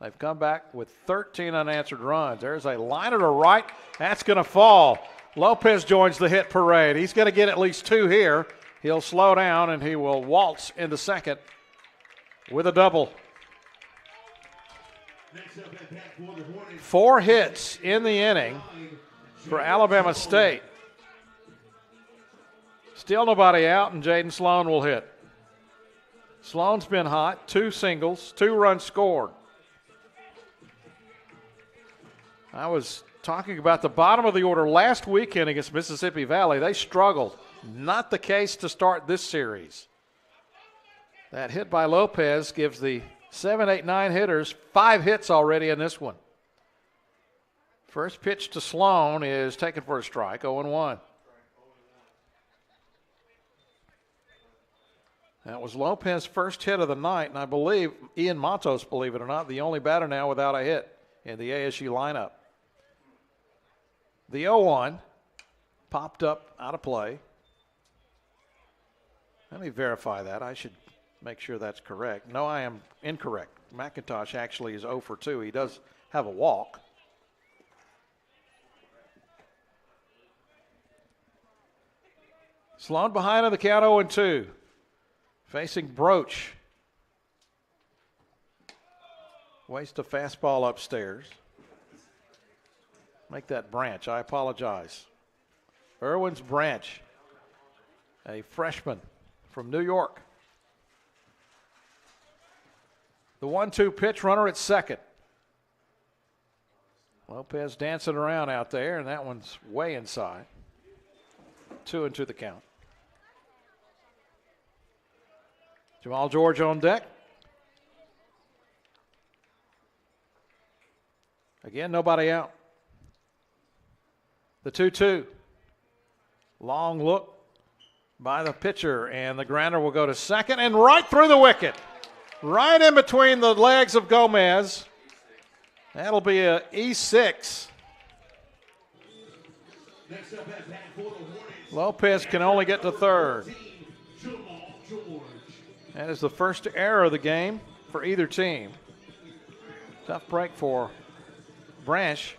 They've come back with 13 unanswered runs. There's a liner to right. That's going to fall. Lopez joins the hit parade. He's going to get at least 2 here. He'll slow down, and he will waltz into second with a double. 4 hits in the inning for Alabama State. Still nobody out, and Jaden Sloan will hit. Sloan's been hot. 2 singles, 2 runs scored. I was talking about the bottom of the order last weekend against Mississippi Valley. They struggled. Not the case to start this series. That hit by Lopez gives the 7, 8, 9 hitters 5 hits already in this one. First pitch to Sloan is taken for a strike, 0-1. That was Lopez's first hit of the night, and I believe Ian Matos, believe it or not, the only batter now without a hit in the ASU lineup. The 0-1 popped up out of play. Let me verify that. I should make sure that's correct. No, I am incorrect. McIntosh actually is 0 for 2. He does have a walk. Sloan behind on the count, 0-2. Facing Broach. Waste a fastball upstairs. Make that Branch. I apologize. Irwin's Branch, a freshman from New York. The 1-2 pitch, runner at second. Lopez dancing around out there, and that one's way inside. 2-2 the count. Jamal George on deck. Again, nobody out. The 2-2. Long look by the pitcher, and the grounder will go to second and right through the wicket. Right in between the legs of Gomez. That'll be a E6. Lopez can only get to third. That is the first error of the game for either team. Tough break for Branch.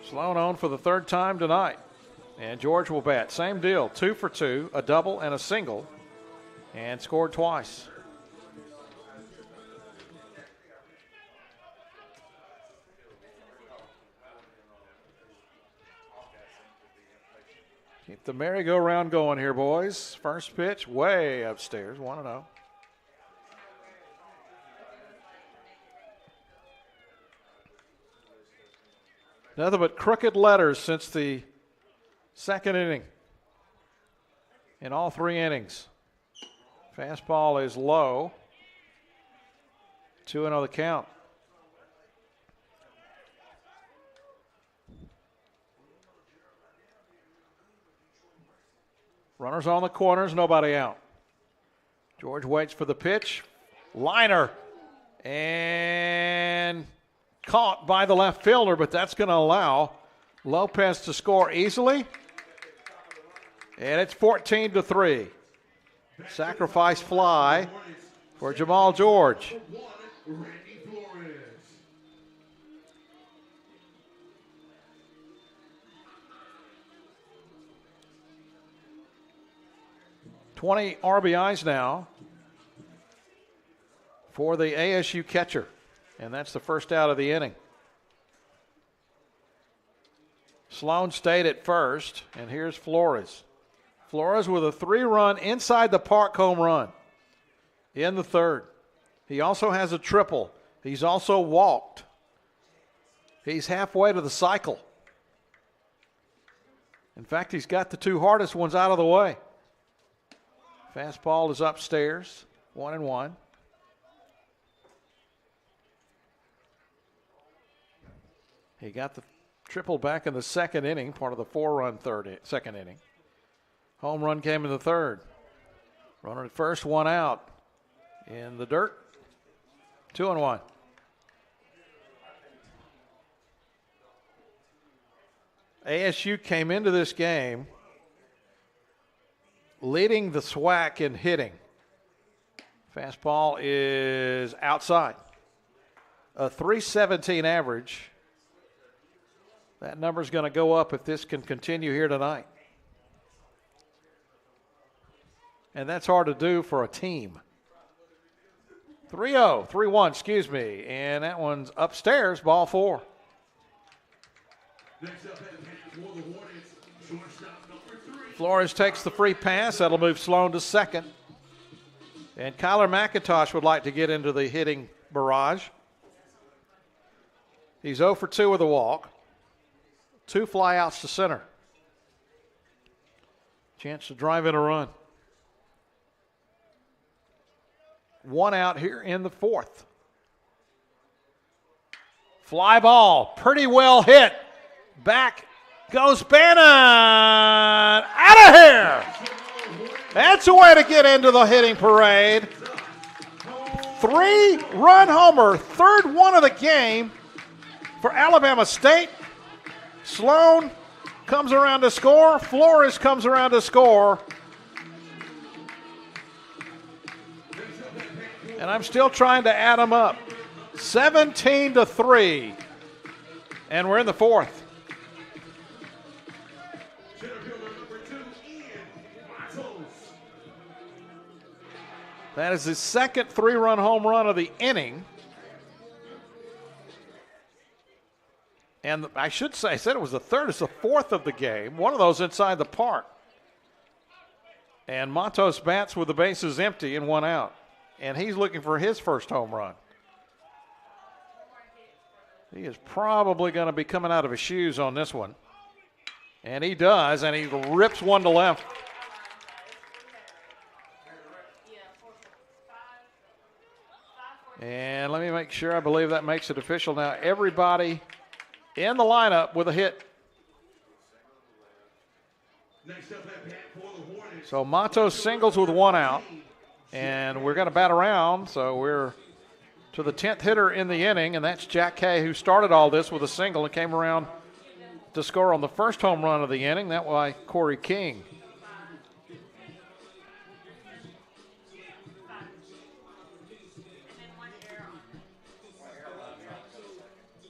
Sloan on for the 3rd time tonight. And George will bat. Same deal, 2 for 2, a double and a single, and scored twice. Keep the merry-go-round going here, boys. First pitch way upstairs, 1-0. Nothing but crooked letters since the second inning. In all 3 innings. Fastball is low. 2-0 the count. Runners on the corners, nobody out. George waits for the pitch. Liner. And caught by the left fielder, but that's going to allow Lopez to score easily. And it's 14-3. Sacrifice fly for Jamal George. Randy Flores. 20 RBIs now for the ASU catcher. And that's the first out of the inning. Sloan stayed at first, and here's Flores. Flores with a 3-run inside the park home run in the third. He also has a triple. He's also walked. He's halfway to the cycle. In fact, he's got the 2 hardest ones out of the way. Fastball is upstairs, 1-1. He got the triple back in the second inning, part of the 4-run second inning. Home run came in the third. Runner at first, 1 out. In the dirt, 2-1. ASU came into this game leading the SWAC in hitting. Fastball is outside. A .317 average. That number's going to go up if this can continue here tonight. And that's hard to do for a team. 3-1, excuse me. And that one's upstairs, ball 4. Next up at the plate for the Hornets, shortstop number 3. Flores takes the free pass. That'll move Sloan to second. And Kyler McIntosh would like to get into the hitting barrage. He's 0 for 2 with a walk. 2 flyouts to center. Chance to drive in a run. 1 out here in the fourth. Fly ball, pretty well hit. Back goes Bannon. Out of here. That's a way to get into the hitting parade. 3-run homer, third one of the game for Alabama State. Sloan comes around to score. Flores comes around to score. And I'm still trying to add them up. 17-3. And we're in the fourth. That is his second 3-run home run of the inning. And I should say, I said it was the third. It's the fourth of the game. One of those inside the park. And Matos bats with the bases empty and 1 out. And he's looking for his first home run. He is probably going to be coming out of his shoes on this one. And he does, and he rips one to left. And let me make sure, I believe that makes it official now. Everybody in the lineup with a hit. So Matos singles with 1 out. And we're going to bat around, so we're to the 10th hitter in the inning, and that's Jack Kay, who started all this with a single and came around to score on the first home run of the inning. That was Corey King.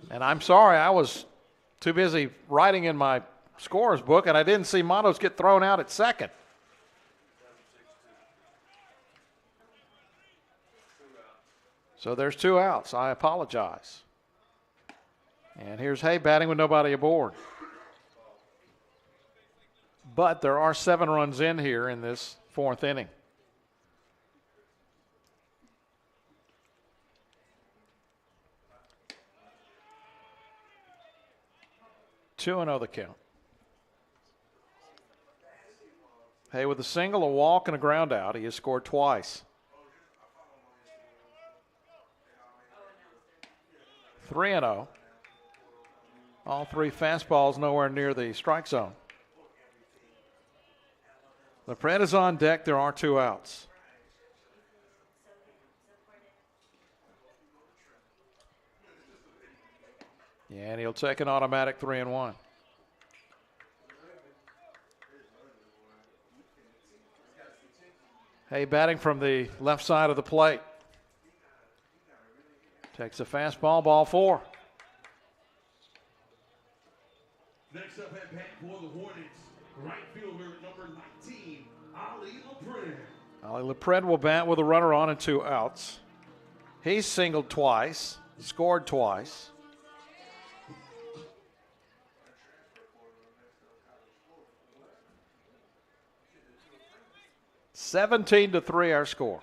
And I'm sorry, I was too busy writing in my scorer's book, and I didn't see Matos get thrown out at second. So there's 2 outs. I apologize. And here's Hay batting with nobody aboard. But there are 7 runs in here in this 4th inning. Two and 0 the count. Hay with a single, a walk, and a ground out. He has scored twice. 3-0. All 3 fastballs nowhere near the strike zone. LaPrette is on deck. There are 2 outs. Yeah, and he'll take an automatic 3-1. Hay batting from the left side of the plate. Takes a fastball, ball 4. Next up at bat for the Hornets, right fielder number 19, Ali LaPred. Ali LaPred will bat with a runner on and 2 outs. He's singled twice, scored twice. (17-3) our score.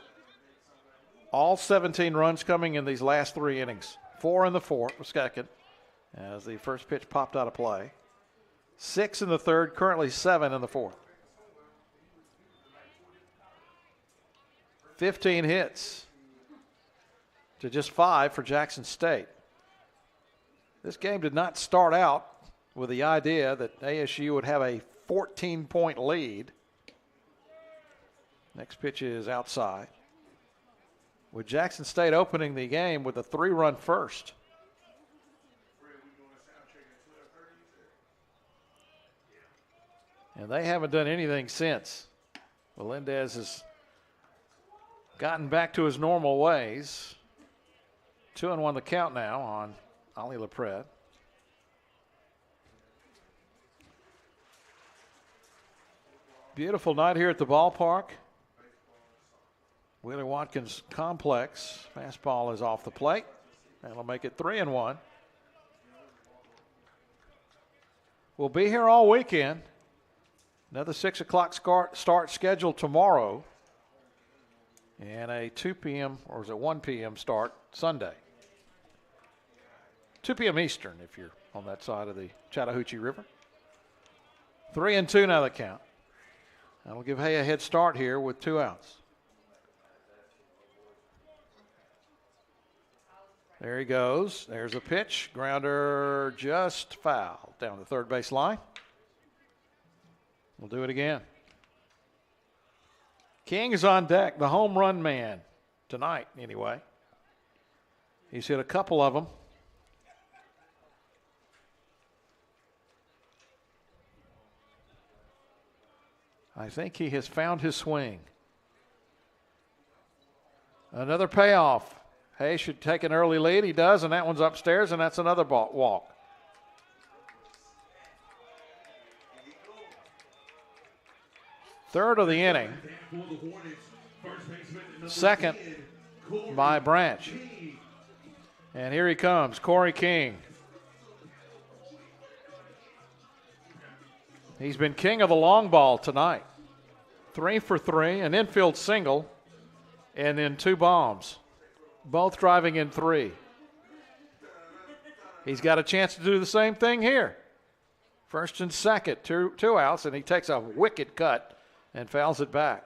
All 17 runs coming in these last 3 innings. 4 in the second, as the first pitch popped out of play. 6 in the third, currently 7 in the fourth. 15 hits to just 5 for Jackson State. This game did not start out with the idea that ASU would have a 14-point lead. Next pitch is outside, with Jackson State opening the game with a 3-run first. And they haven't done anything since. Melendez has gotten back to his normal ways. 2-1 the count now on Ali LaPred. Beautiful night here at the ballpark. Wheeler Watkins Complex. Fastball is off the plate. That'll make it 3-1. We'll be here all weekend. Another 6 o'clock start scheduled tomorrow. And a 2 p.m. or is it 1 p.m. start Sunday. 2 p.m. Eastern if you're on that side of the Chattahoochee River. 3-2 now the count. That'll give Hay a head start here with 2 outs. There he goes. There's a pitch. Grounder just fouled down the third base line. We'll do it again. King is on deck, the home run man tonight anyway. He's hit a couple of them. I think he has found his swing. Another payoff. Hay should take an early lead. He does, and that one's upstairs, and that's another walk. Third of the inning. Second by Branch. And here he comes, Corey King. He's been king of the long ball tonight. 3 for 3, an infield single, and then 2 bombs, both driving in 3. He's got a chance to do the same thing here. First and second, two outs, and he takes a wicked cut and fouls it back.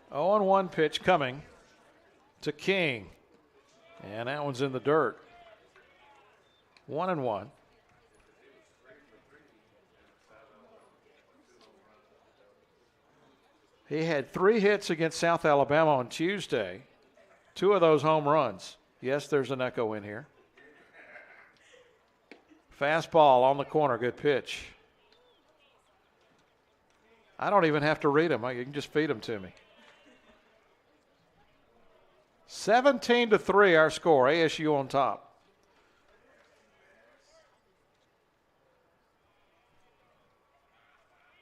Oh, and 1 pitch coming to King. And that one's in the dirt. 1-1. He had 3 hits against South Alabama on Tuesday. 2 of those home runs. Yes, there's an echo in here. Fastball on the corner, good pitch. I don't even have to read them. You can just feed them to me. 17-3 our score, ASU on top.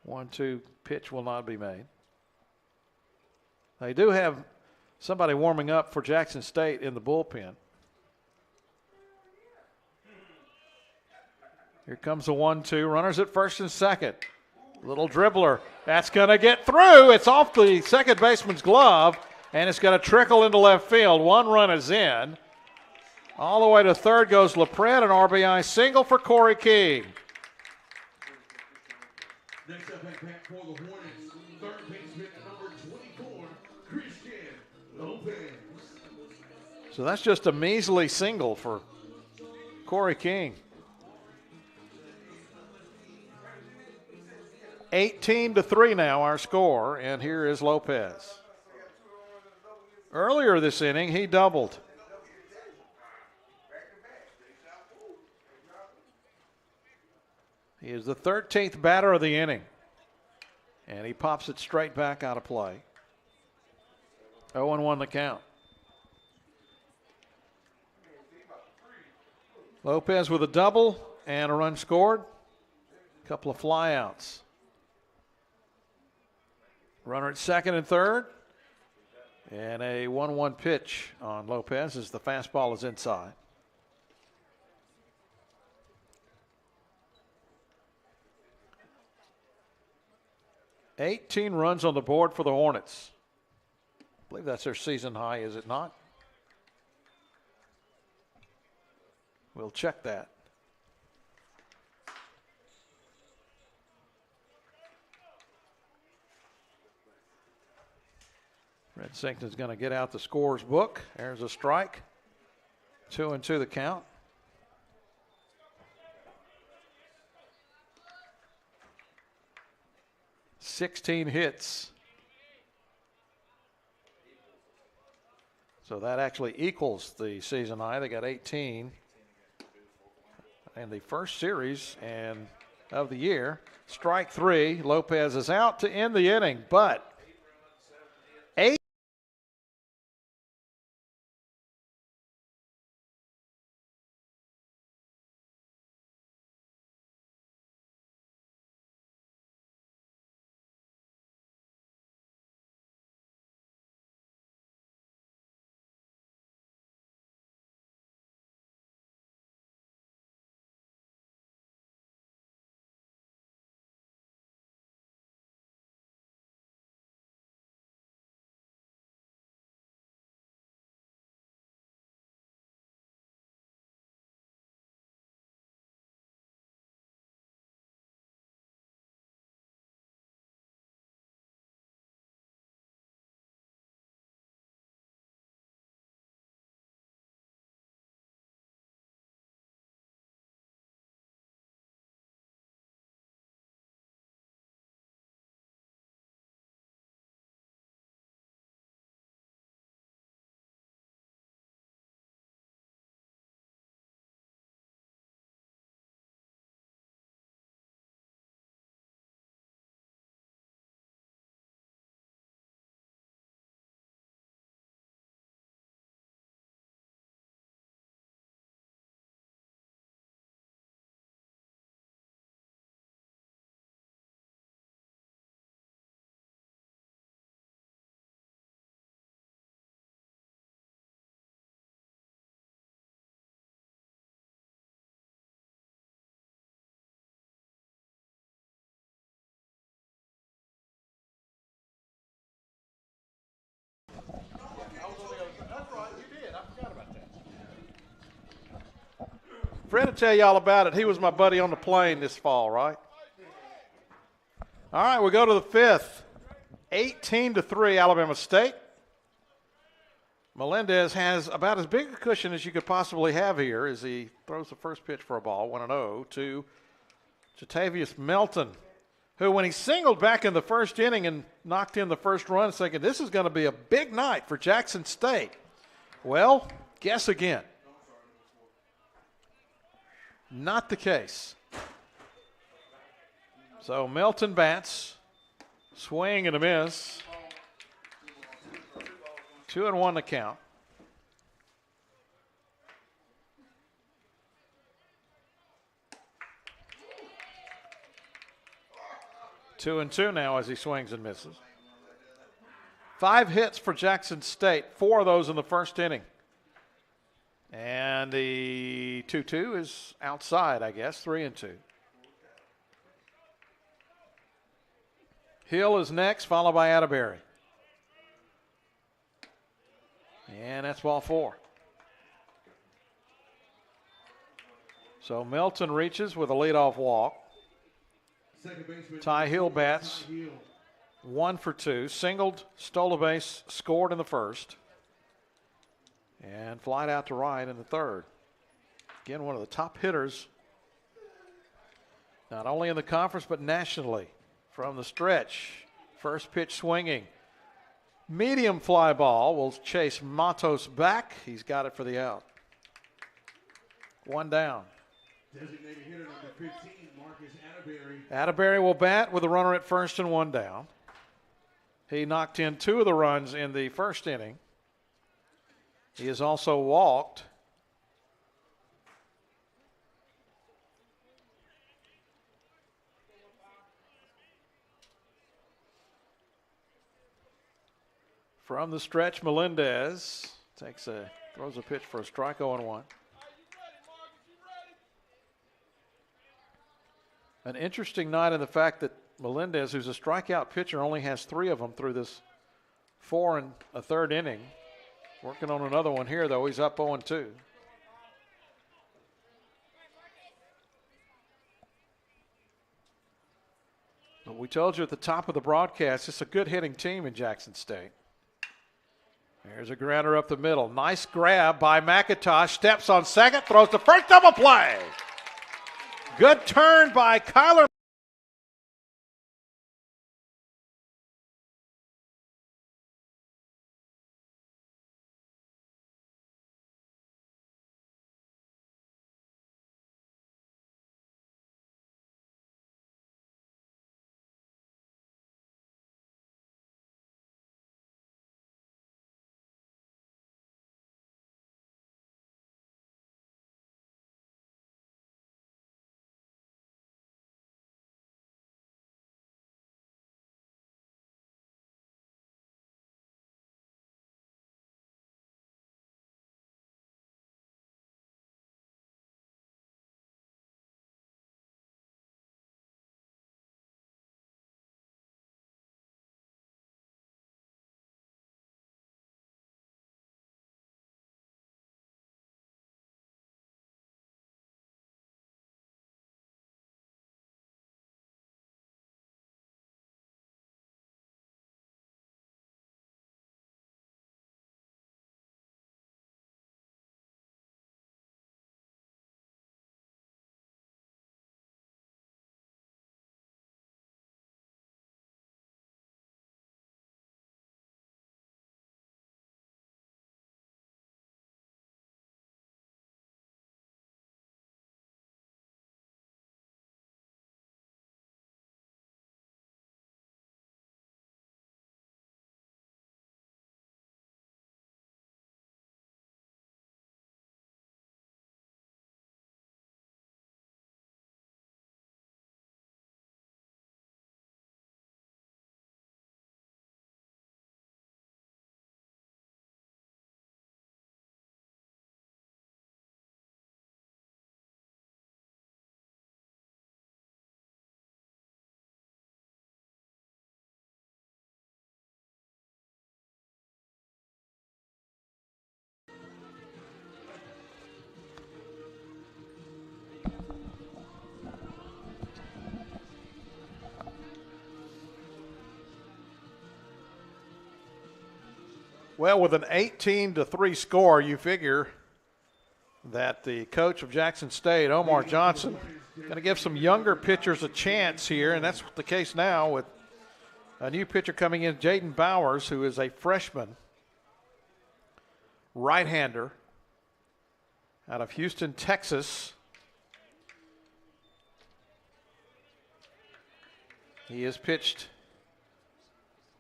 One-two pitch will not be made. They do have somebody warming up for Jackson State in the bullpen. Here comes the 1-2. Runners at first and second. Little dribbler. That's going to get through. It's off the second baseman's glove, and it's going to trickle into left field. 1 run is in. All the way to third goes LaPred, an RBI single for Corey King. Next up at bat for the Hornets, third baseman number 24, Christian Lopez. So that's just a measly single for Corey King. 18-3 now our score, and here is Lopez. Earlier this inning, he doubled. He is the 13th batter of the inning. And he pops it straight back out of play. 0-1 the count. Lopez with a double and a run scored. A couple of flyouts. Runner at second and third. And a 1-1 pitch on Lopez as the fastball is inside. $18 runs on the board for the Hornets. I believe that's their season high, is it not? We'll check that. Red Sinkton's going to get out the scores book. There's a strike. 2-2 the count. $16 hits. So that actually equals the season high. They got 18 in the first series and of the year. Strike three. Lopez is out to end the inning, but 8. Fred will tell you all about it. He was my buddy on the plane this fall, right? All right, we'll go to the fifth. 18-3 Alabama State. Melendez has about as big a cushion as you could possibly have here as he throws the first pitch for a ball, 1-0, to Jatavius Melton, who when he singled back in the first inning and knocked in the first run, thinking this is going to be a big night for Jackson State. Well, guess again. Not the case. So Melton bats, swing and a miss. 2-1 the count. Two and two now as he swings and misses. 5 hits for Jackson State, 4 of those in the first inning. And the 2-2 is outside, I guess, 3-2. Hill is next, followed by Atterbury. And that's ball 4. So Melton reaches with a leadoff walk. Ty Hill bats, 1 for 2. Singled, stole a base, scored in the first. And flied out to right in the third. Again, one of the top hitters, not only in the conference, but nationally from the stretch. First pitch swinging. Medium fly ball will chase Matos back. He's got it for the out. 1 down. Designated hitter number 15, Marcus Atterbury. Atterbury will bat with a runner at first and one down. He knocked in 2 of the runs in the first inning. He has also walked. From the stretch, Melendez throws a pitch for a strike, 0-1. An interesting night in the fact that Melendez, who's a strikeout pitcher, only has 3 of them through this 4 1/3 inning. Working on another one here, though. He's up 0-2. But we told you at the top of the broadcast, it's a good hitting team in Jackson State. There's a grounder up the middle. Nice grab by McIntosh. Steps on second, throws the first, double play. Good turn by Kyler. Well, with an 18-3 score, you figure that the coach of Jackson State, Omar Johnson, going to give some younger pitchers a chance here, and that's the case now with a new pitcher coming in, Jaden Bowers, who is a freshman right-hander out of Houston, Texas. He has pitched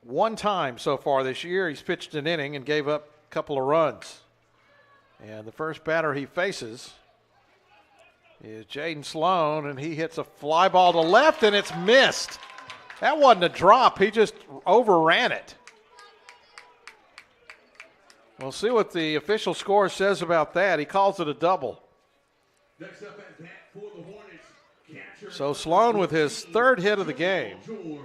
1 time so far this year. He's pitched an inning and gave up a couple of runs. And the first batter he faces is Jaden Sloan, and he hits a fly ball to left, and it's missed. That wasn't a drop. He just overran it. We'll see what the official score says about that. He calls it a double. Next up at bat for the Hornets, catcher So Sloan with his 3rd hit of the game. George.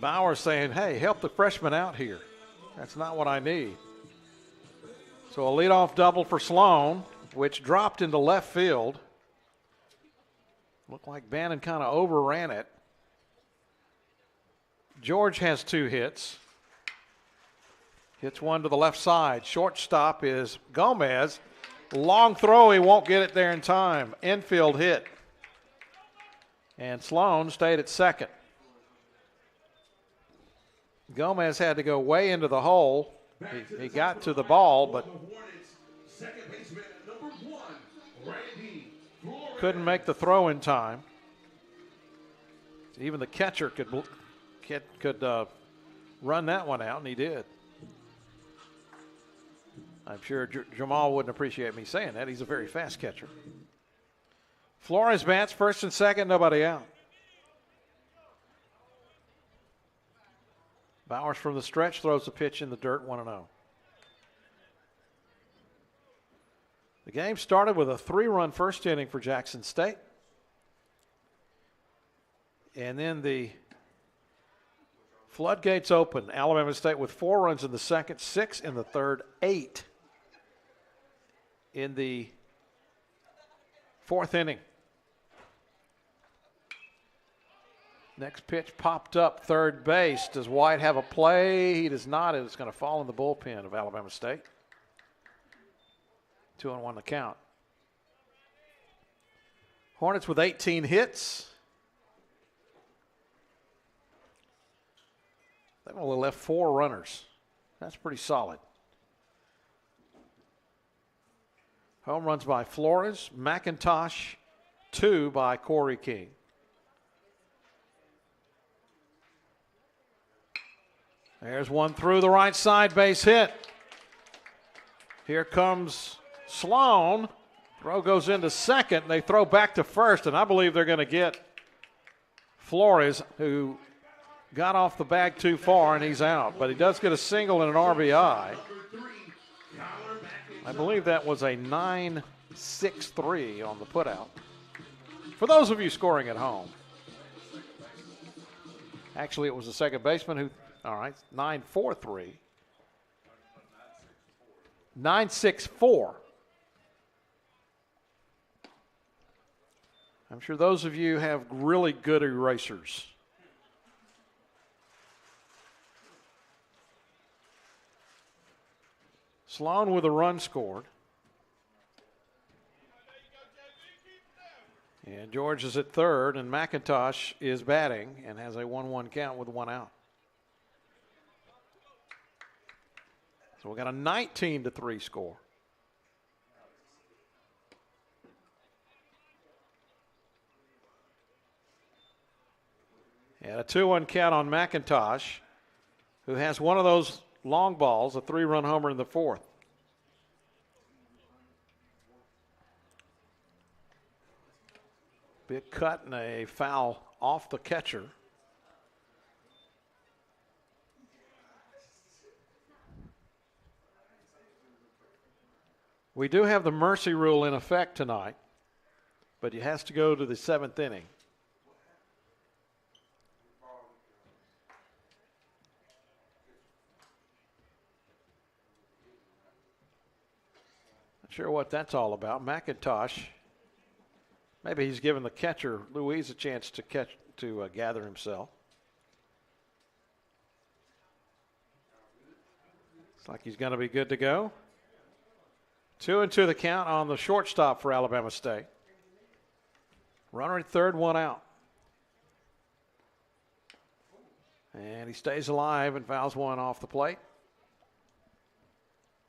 Bauer saying, hey, help the freshman out here. That's not what I need. So a leadoff double for Sloan, which dropped into left field. Looked like Bannon kind of overran it. George has 2 hits. Hits one to the left side. Shortstop is Gomez. Long throw, he won't get it there in time. Infield hit. And Sloan stayed at second. Gomez had to go way into the hole He got to the ball, but second baseman number 1, Randy Flores. couldn't make the throw in time. Even the catcher could run that one out, and he did. I'm sure Jamal wouldn't appreciate me saying that. He's a very fast catcher. Flores bats first and second, nobody out. Bowers from the stretch throws a pitch in the dirt, 1-0. The game started with a 3-run first inning for Jackson State. And then the floodgates open. Alabama State with 4 runs in the second, 6 in the third, 8 in the fourth inning. Next pitch popped up third base. Does White have a play? He does not. It's going to fall in the bullpen of Alabama State. 2-1 the count. Hornets with 18 hits. They've only left 4 runners. That's pretty solid. Home runs by Flores, McIntosh, 2 by Corey King. There's one through the right side, base hit. Here comes Sloan. Throw goes into second. They throw back to first, and I believe they're going to get Flores, who got off the bag too far, and he's out. But he does get a single and an RBI. I believe that was a 9-6-3 on the putout. For those of you scoring at home. Actually, it was the second baseman who, all right, 9-4-3. 9-6-4. I'm sure those of you have really good erasers. Sloan with a run scored. And George is at third, and McIntosh is batting and has a 1-1 count with 1 out. So we got a 19-3 score. And a 2-1 count on McIntosh, who has one of those long balls, a 3-run homer in the fourth. Big cut and a foul off the catcher. We do have the mercy rule in effect tonight, but it has to go to the 7th inning. Sure what that's all about. McIntosh, maybe he's giving the catcher, Louise, a chance to gather himself. Looks like he's going to be good to go. 2-2 the count on the shortstop for Alabama State. Runner at third, 1 out. And he stays alive and fouls one off the plate.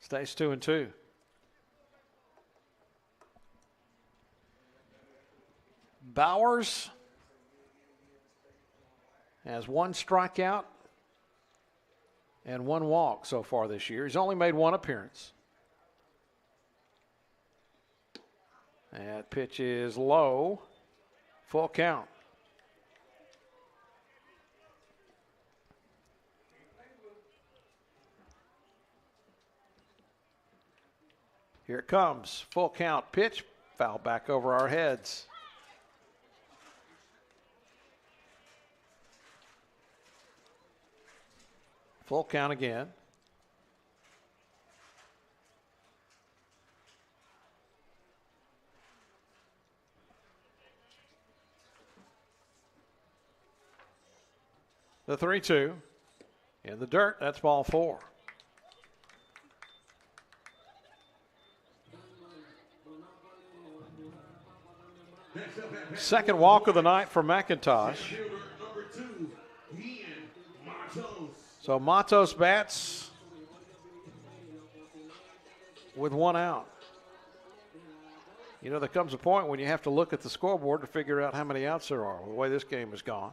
Stays 2-2. Bowers has 1 strikeout and 1 walk so far this year. He's only made 1 appearance. That pitch is low. Full count. Here it comes. Full count pitch. Foul back over our heads. Full count again. The 3-2 in the dirt. That's ball 4. Second walk of the night for McIntosh. So Matos bats. with one out. You know, there comes a point when you have to look at the scoreboard to figure out how many outs there are, the way this game has gone.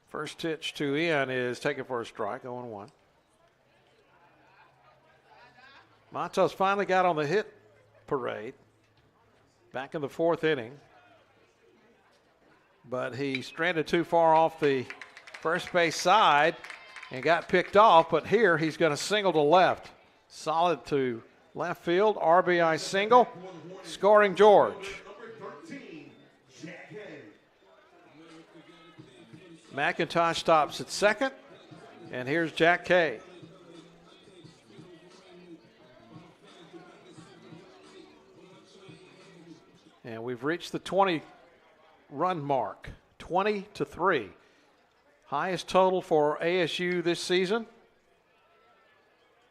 First pitch to Ian is taken for a strike, 0-1. Matos finally got on the hit parade back in the fourth inning, but he stranded too far off the first base side and got picked off, but here he's going to single to left. Solid to left field, RBI single, scoring George. McIntosh stops at second, and here's Jack Kay. And we've reached the 20-run mark, 20-3. Highest total for ASU this season.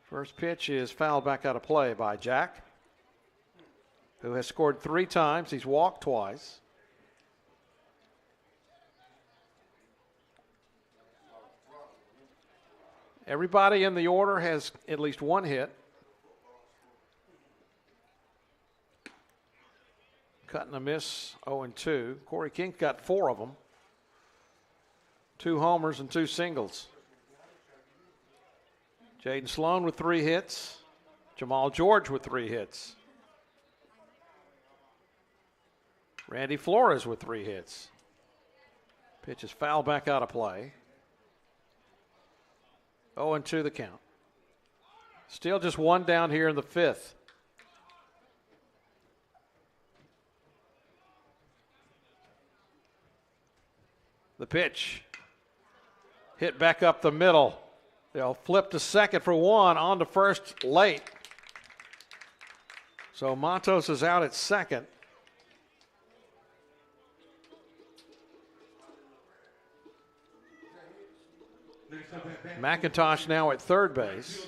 First pitch is fouled back out of play by Jack, who has scored 3 times. He's walked twice. Everybody in the order has at least one hit. Cut and a miss, 0-2. Corey King got 4 of them. 2 homers and 2 singles. Jaden Sloan with 3 hits. Jamal George with 3 hits. Randy Flores with 3 hits. Pitch is fouled back out of play. 0-2 the count. Still just 1 down here in the 5th. The pitch hit back up the middle. They'll flip to second for 1, on to first late. So Matos is out at second. McIntosh now at third base.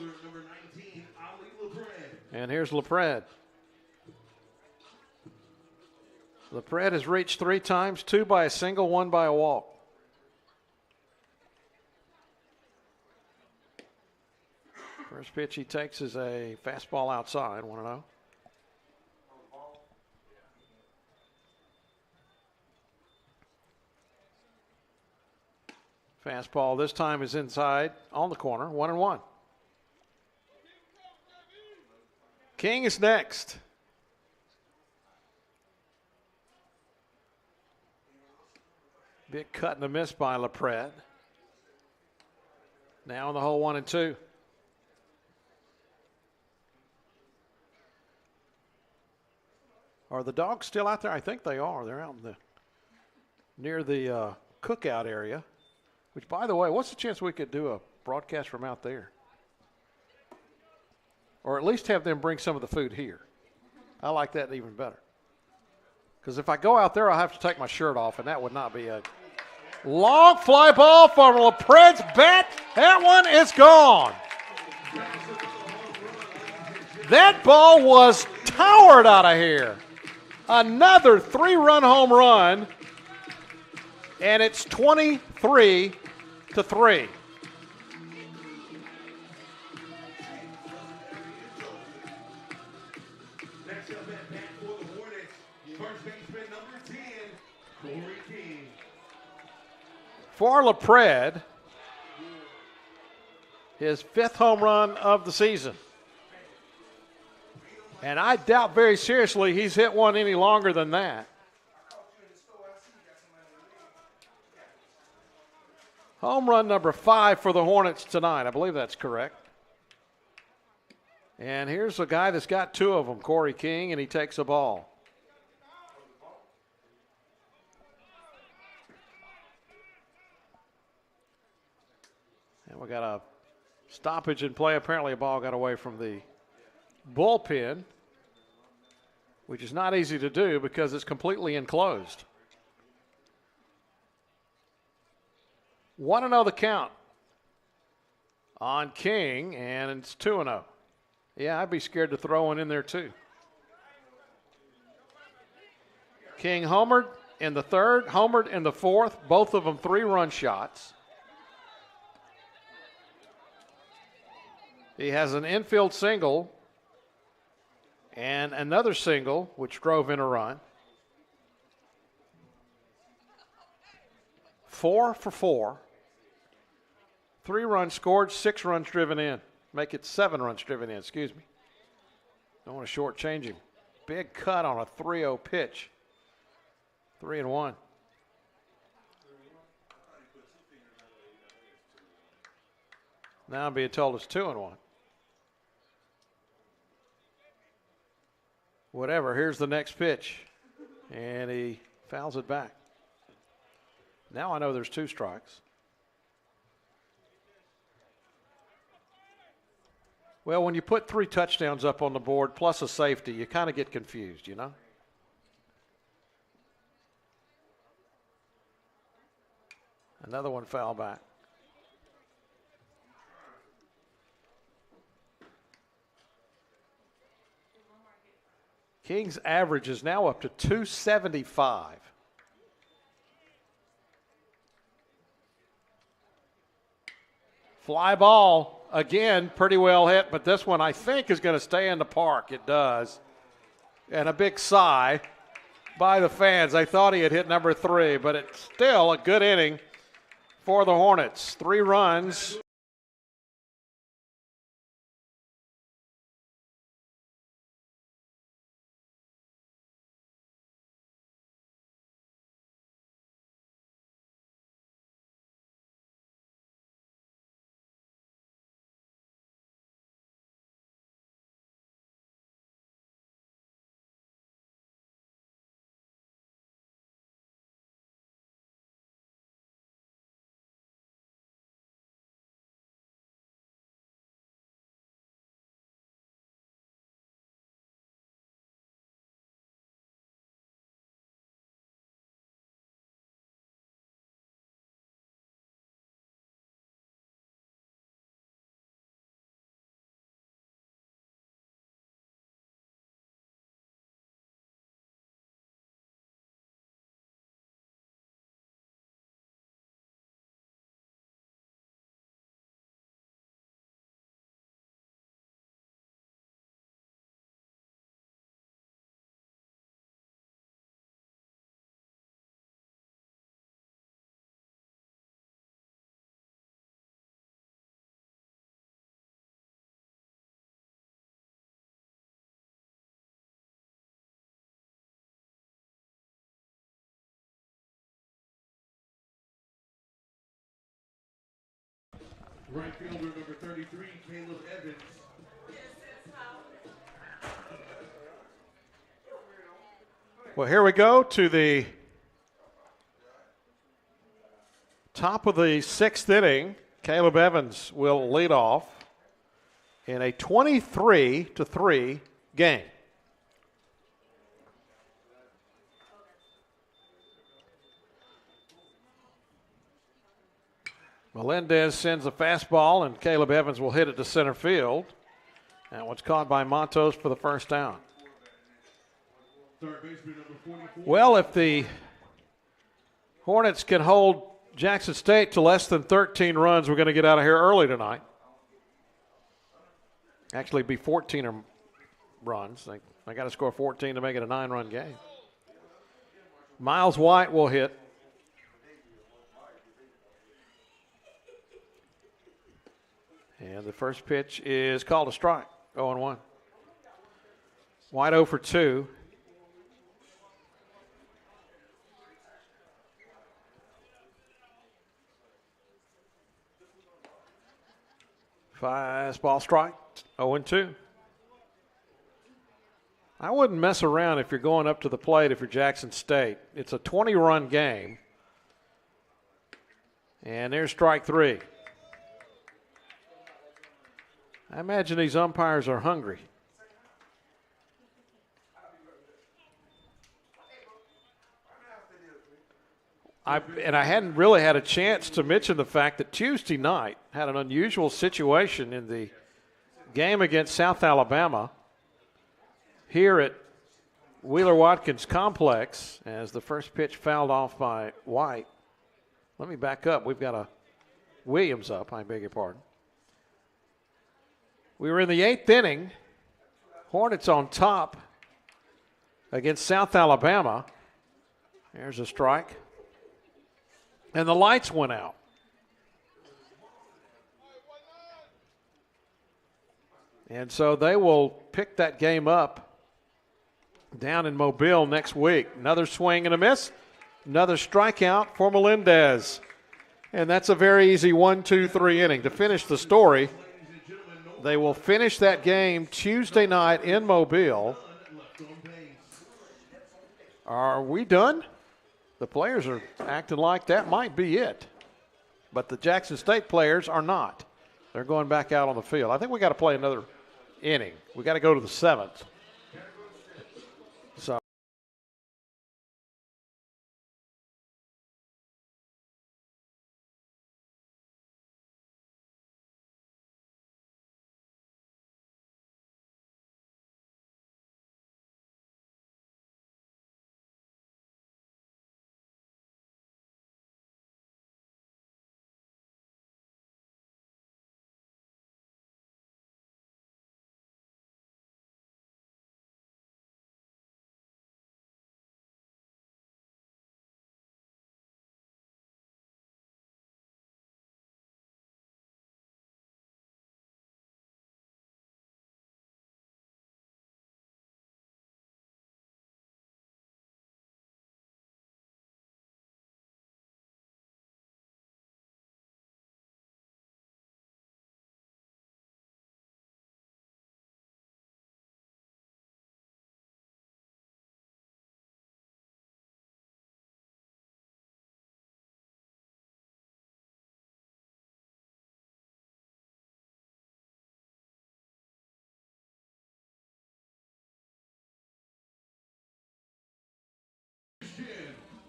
And here's LaPred. LaPred has reached 3 times, 2 by a single, 1 by a walk. First pitch he takes is a fastball outside, 1-0. Fastball this time is inside on the corner, 1-1. King is next. Big cut and a miss by LaPred. Now in the hole, 1-2. Are the dogs still out there? I think they are. They're out in near the cookout area. Which, by the way, what's the chance we could do a broadcast from out there? Or at least have them bring some of the food here. I like that even better. Because if I go out there, I'll have to take my shirt off, and that would not be a long fly ball from LaPred's bat. That one is gone. That ball was towered out of here. Another 3-run home run, and it's 23-3. Next up at bat for the Hornets, first baseman number 10, Corey King. For LaPred, his 5th home run of the season. And I doubt very seriously he's hit one any longer than that. Home run number 5 for the Hornets tonight. I believe that's correct. And here's a guy that's got 2 of them, Corey King, and he takes a ball. And we got a stoppage in play. Apparently a ball got away from the bullpen, which is not easy to do because it's completely enclosed. 1-0 the count on King, and it's 2-0. Yeah, I'd be scared to throw one in there too. King homered in the 3rd, homered in the 4th, both of them 3-run shots. He has an infield single and another single, which drove in a run. 4 for 4. 3 runs scored, 6 runs driven in. Make it 7 runs driven in, excuse me. Don't want to shortchange him. Big cut on a 3-0 pitch. 3-1. Now I'm being told it's 2-1. Whatever, here's the next pitch. And he fouls it back. Now I know there's 2 strikes. Well, when you put 3 touchdowns up on the board plus a safety, you kind of get confused, you know? Another one foul back. King's average is now up to 275. Fly ball, again, pretty well hit, but this one I think is going to stay in the park. It does. And a big sigh by the fans. They thought he had hit number 3, but it's still a good inning for the Hornets. 3 runs. Right fielder number 33, Caleb Evans. Well, here we go to the top of the 6th inning. Caleb Evans will lead off in a 23-3 game. Melendez sends a fastball, and Caleb Evans will hit it to center field. That one's caught by Matos for the first down. Well, if the Hornets can hold Jackson State to less than 13 runs, we're going to get out of here early tonight. Actually, it'd be 14 runs. They got to score 14 to make it a 9-run game. Miles White will hit. And the first pitch is called a strike, 0-1. White 0 for 2. Fastball strike, 0-2. I wouldn't mess around if you're going up to the plate if you're Jackson State. It's a 20-run game. And there's strike 3. I imagine these umpires are hungry. I hadn't really had a chance to mention the fact that Tuesday night had an unusual situation in the game against South Alabama here at Wheeler-Watkins Complex as the first pitch fouled off by White. Let me back up. We've got a Williams up, I beg your pardon. We were in the 8th inning. Hornets on top against South Alabama. There's a strike. And the lights went out. And so they will pick that game up down in Mobile next week. Another swing and a miss. Another strikeout for Melendez. And that's a very easy 1-2-3 inning. To finish the story, they will finish that game Tuesday night in Mobile. Are we done? The players are acting like that might be it. But the Jackson State players are not. They're going back out on the field. I think we got to play another inning. We got to go to the 7th. So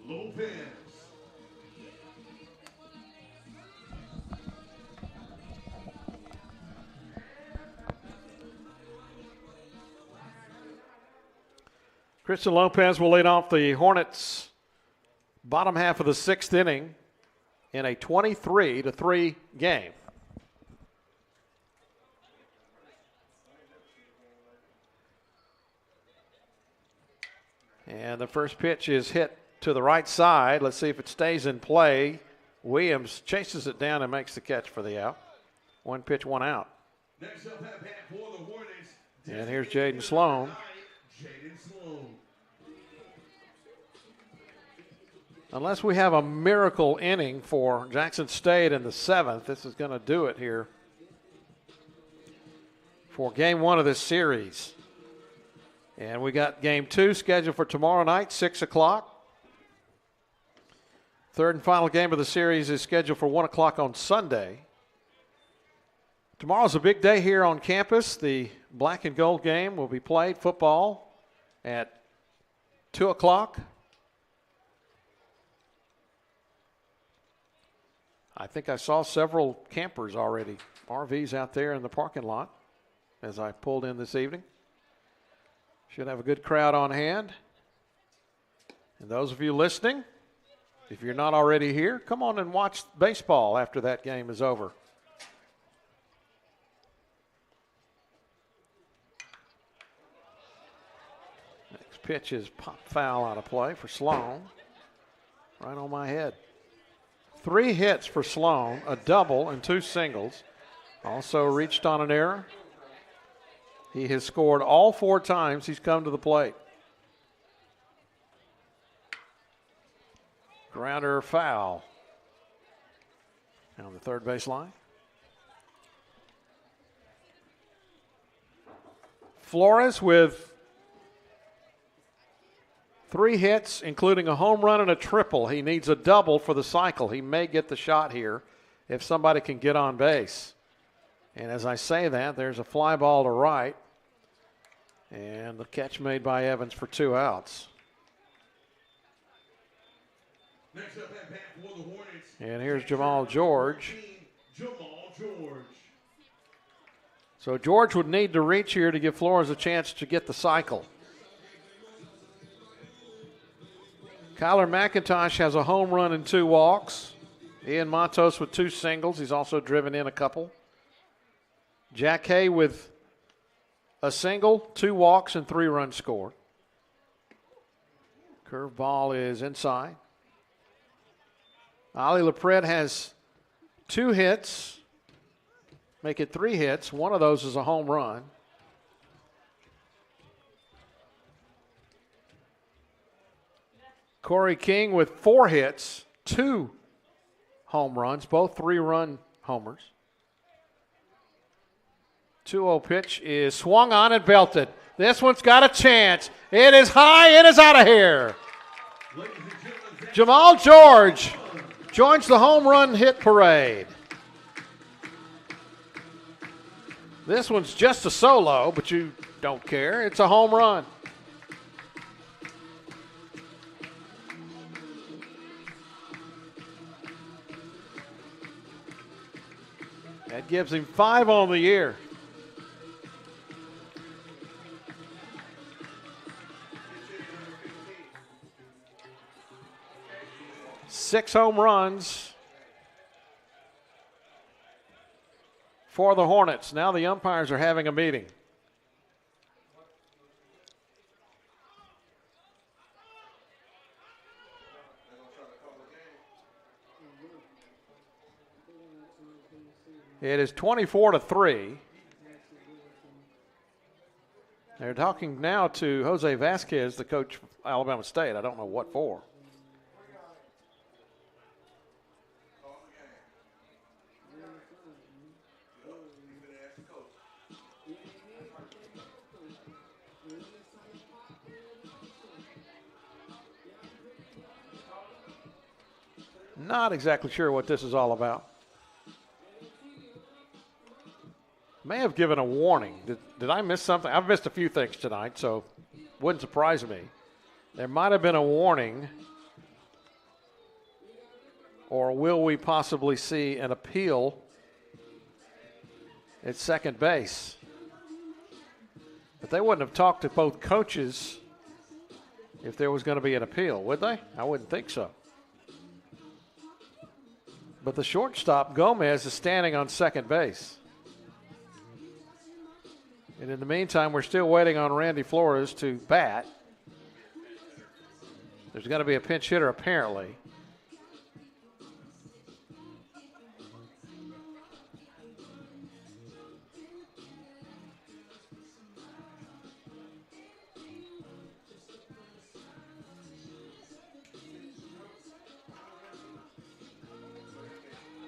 Lopez. Christian Lopez will lead off the Hornets' bottom half of the 6th inning in a 23-3 game. And the first pitch is hit to the right side. Let's see if it stays in play. Williams chases it down and makes the catch for the out. 1 pitch, 1 out. Next up at bat for the Hornets. And here's Jaden Sloan. Unless we have a miracle inning for Jackson State in the 7th, this is going to do it here for game 1 of this series. And we got game 2 scheduled for tomorrow night, 6 o'clock. Third and final game of the series is scheduled for 1 o'clock on Sunday. Tomorrow's a big day here on campus. The black and gold game will be played, football, at 2 o'clock. I think I saw several campers already, RVs out there in the parking lot as I pulled in this evening. Should have a good crowd on hand. And those of you listening, if you're not already here, come on and watch baseball after that game is over. Next pitch is pop foul out of play for Sloan. Right on my head. 3 hits for Sloan, a double and 2 singles. Also reached on an error. He has scored all 4 times he's come to the plate. Grounder foul on the third base line. Flores with 3 hits, including a home run and a triple. He needs a double for the cycle. He may get the shot here if somebody can get on base. And as I say that, there's a fly ball to right. And the catch made by Evans for 2 outs. Next up at bat for the Hornets. And here's Jamal George. Jamal George. So George would need to reach here to give Flores a chance to get the cycle. Kyler McIntosh has a home run and 2 walks. Ian Matos with 2 singles. He's also driven in a couple. Jack Hay with a single, 2 walks, and 3 runs scored. Curveball is inside. Ali LaPrette has 2 hits, make it 3 hits. One of those is a home run. Corey King with 4 hits, 2 home runs, both 3-run homers. 2-0 pitch is swung on and belted. This one's got a chance. It is high. It is out of here. Jamal George joins the home run hit parade. This one's just a solo, but you don't care. It's a home run. That gives him 5 on the year. 6 home runs for the Hornets. Now the umpires are having a meeting. It is 24-3. They're talking now to Jose Vasquez, the coach of Alabama State. I don't know what for. Not exactly sure what this is all about. May have given a warning. Did I miss something? I've missed a few things tonight, so wouldn't surprise me. There might have been a warning, or will we possibly see an appeal at second base? But they wouldn't have talked to both coaches if there was going to be an appeal, would they? I wouldn't think so. But the shortstop, Gomez, is standing on second base. And in the meantime, we're still waiting on Randy Flores to bat. There's going to be a pinch hitter, apparently.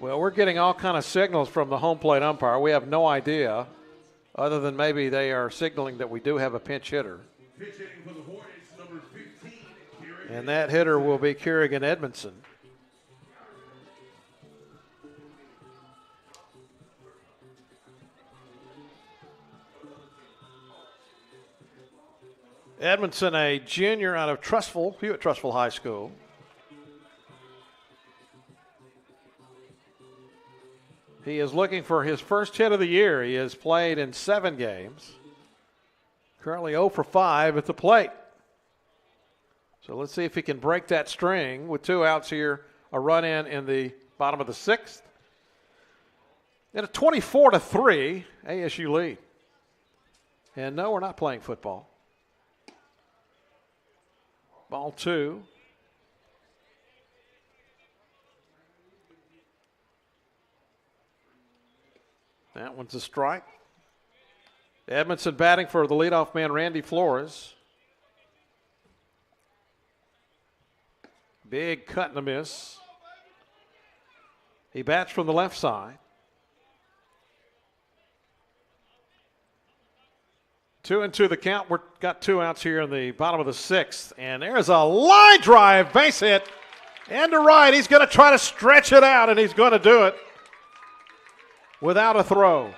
Well, we're getting all kind of signals from the home plate umpire. We have no idea, other than maybe they are signaling that we do have a pinch hitter. Pitch hitting for the Hornets, number 15, Kerrigan. And that hitter will be Kerrigan Edmondson. Edmondson, a junior out of Trustful, Hewitt-Trustful High School. He is looking for his first hit of the year. He has played in 7 games. Currently 0 for 5 at the plate. So let's see if he can break that string with 2 outs here. A run in the bottom of the 6th. And a 24-3 ASU lead. And no, we're not playing football. Ball 2. That one's a strike. Edmondson batting for the leadoff man, Randy Flores. Big cut and a miss. He bats from the left side. 2-2 the count. We've got 2 outs here in the bottom of the 6th. And there's a line drive, base hit. And to right, he's going to try to stretch it out, and he's going to do it without a throw.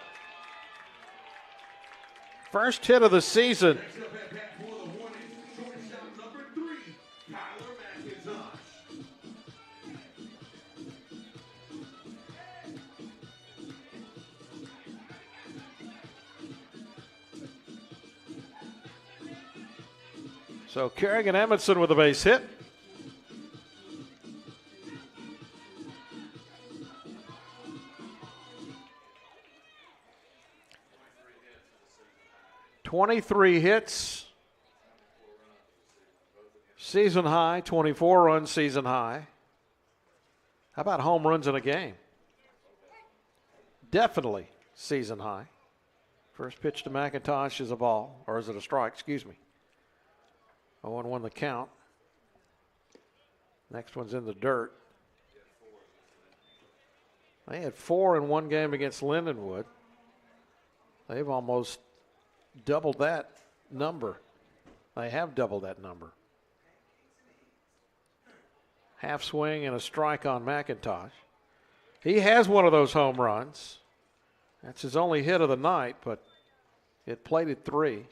First hit of the season. Next up at bat for the Hornets, shortstop number 3, Tyler McIntosh. So Kerrigan Edmondson with a base hit. 23 hits, season high, 24 runs season high. How about home runs in a game? Definitely season high. First pitch to McIntosh is a ball, or is it a strike? Excuse me. 0-1 the count. Next one's in the dirt. They had 4 in one game against Lindenwood. They've almost doubled that number. They have doubled that number. Half swing and a strike on McIntosh. He has one of those home runs. That's his only hit of the night, but it plated 3.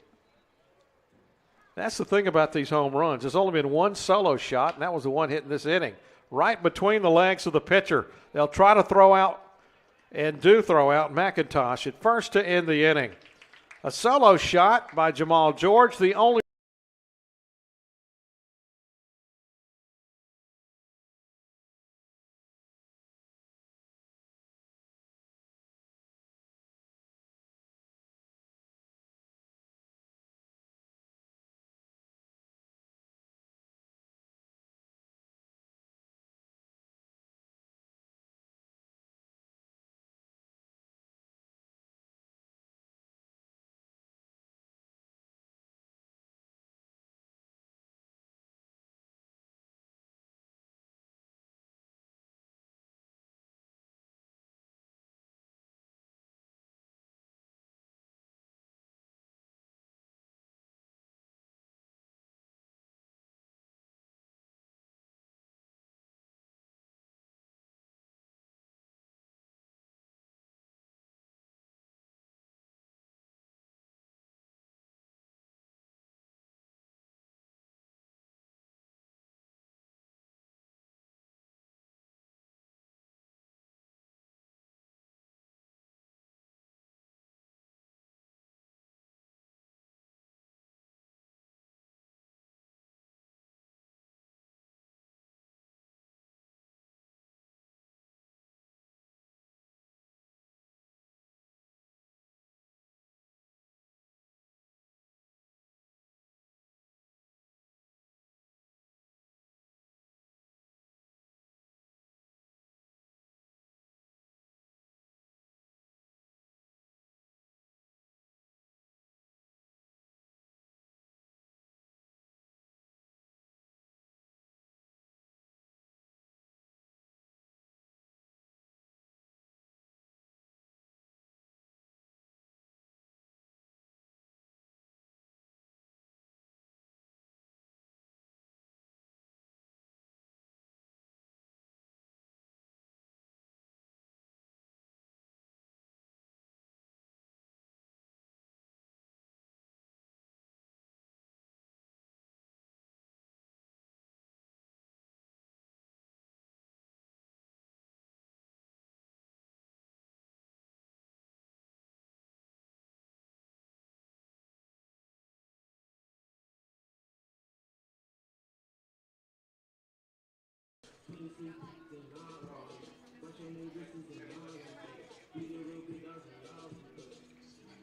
That's the thing about these home runs. There's only been one solo shot, and that was the one hit in this inning. Right between the legs of the pitcher. They'll try to throw out and do throw out McIntosh at first to end the inning. A solo shot by Jamal George, the only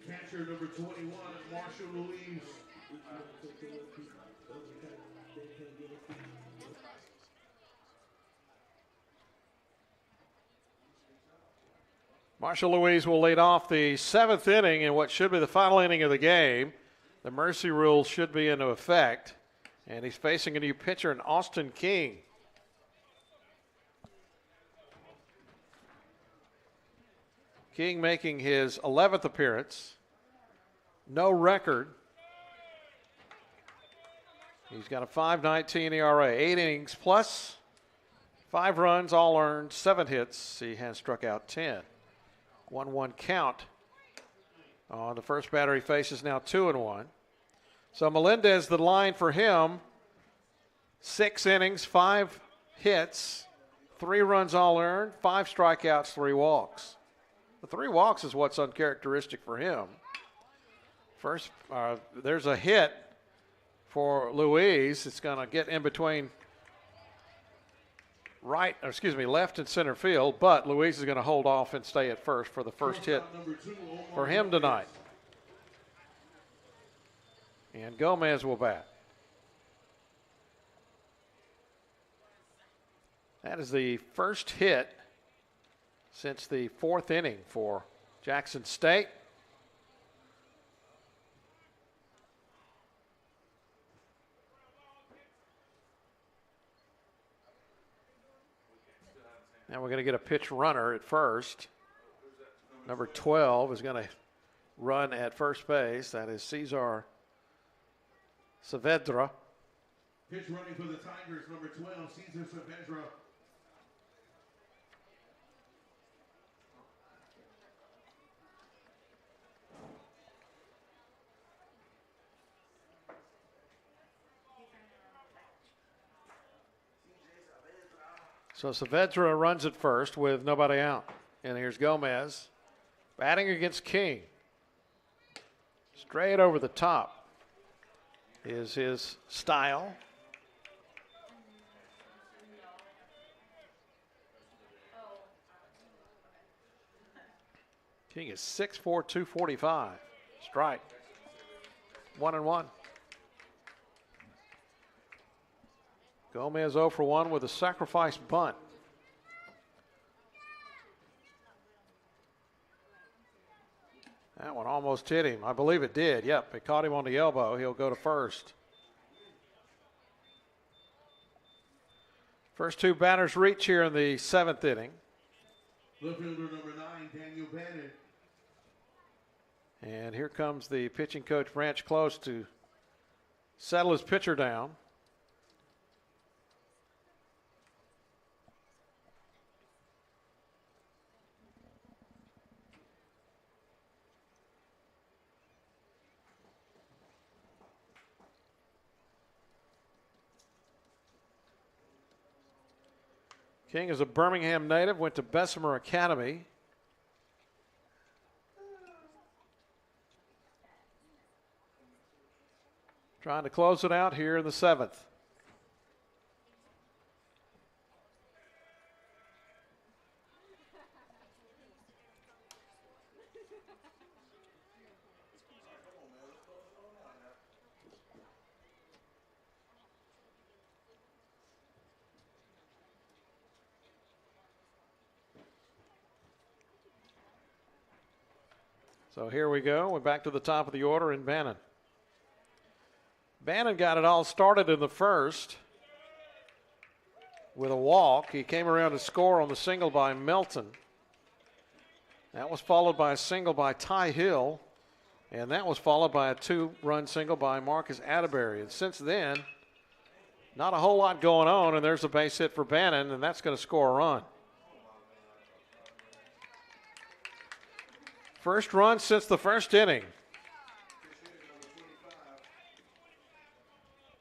catcher number 21, Marshall Louise. Marshall Louise will lead off the 7th inning in what should be the final inning of the game. The mercy rule should be into effect, and he's facing a new pitcher in Austin King. King making his 11th appearance. No record. He's got a 5.19 ERA, 8 innings plus, 5 runs, all earned, 7 hits. He has struck out 10. 1-1 count on the first batter he faces, now 2-1. So Melendez, the line for him, 6 innings, 5 hits, 3 runs all earned, 5 strikeouts, 3 walks. The 3 walks is what's uncharacteristic for him. First, there's a hit for Louise. It's going to get in between left and center field, but Louise is going to hold off and stay at first for the first hit for him tonight. And Gomez will bat. That is the first hit since the fourth inning for Jackson State. Now we're going to get a pitch runner at first. Number 12 is going to run at first base. That is Cesar Saavedra. Pitch running for the Tigers, number 12, Cesar Saavedra. So Saavedra runs at first with nobody out. And here's Gomez batting against King. Straight over the top is his style. King is 6'4", 245. Strike. 1-1. Gomez 0 for 1 with a sacrifice bunt. That one almost hit him. I believe it did. Yep, it caught him on the elbow. He'll go to first. First two batters reach here in the seventh inning. Left fielder number 9, Daniel Bannon. And here comes the pitching coach, Branch Close, to settle his pitcher down. King is a Birmingham native, went to Bessemer Academy. Trying to close it out here in the seventh. So here we go. We're back to the top of the order in Bannon. Bannon got it all started in the first with a walk. He came around to score on the single by Melton. That was followed by a single by Ty Hill, and that was followed by a two-run single by Marcus Atterbury. And since then, not a whole lot going on, and there's a base hit for Bannon, and that's going to score a run. First run since the first inning.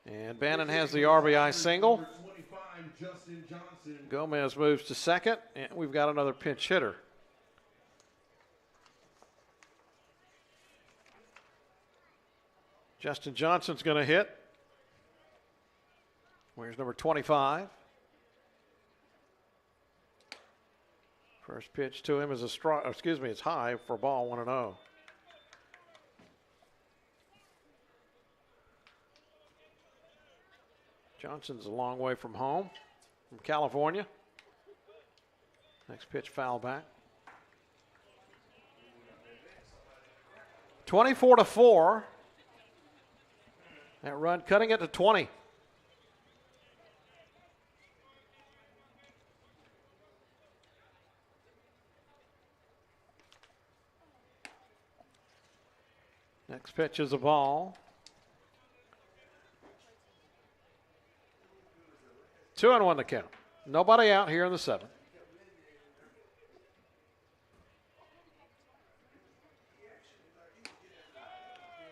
And Bannon has the RBI single. Gomez moves to second, and we've got another pinch hitter. Justin Johnson's going to hit. Where's number 25? First pitch to him is a strike, excuse me, it's high for ball 1-0. Johnson's a long way from home, from California. Next pitch foul back. 24-4. That run cutting it to 20. Next pitch is a ball. 2-1 to count. Nobody out here in the seventh.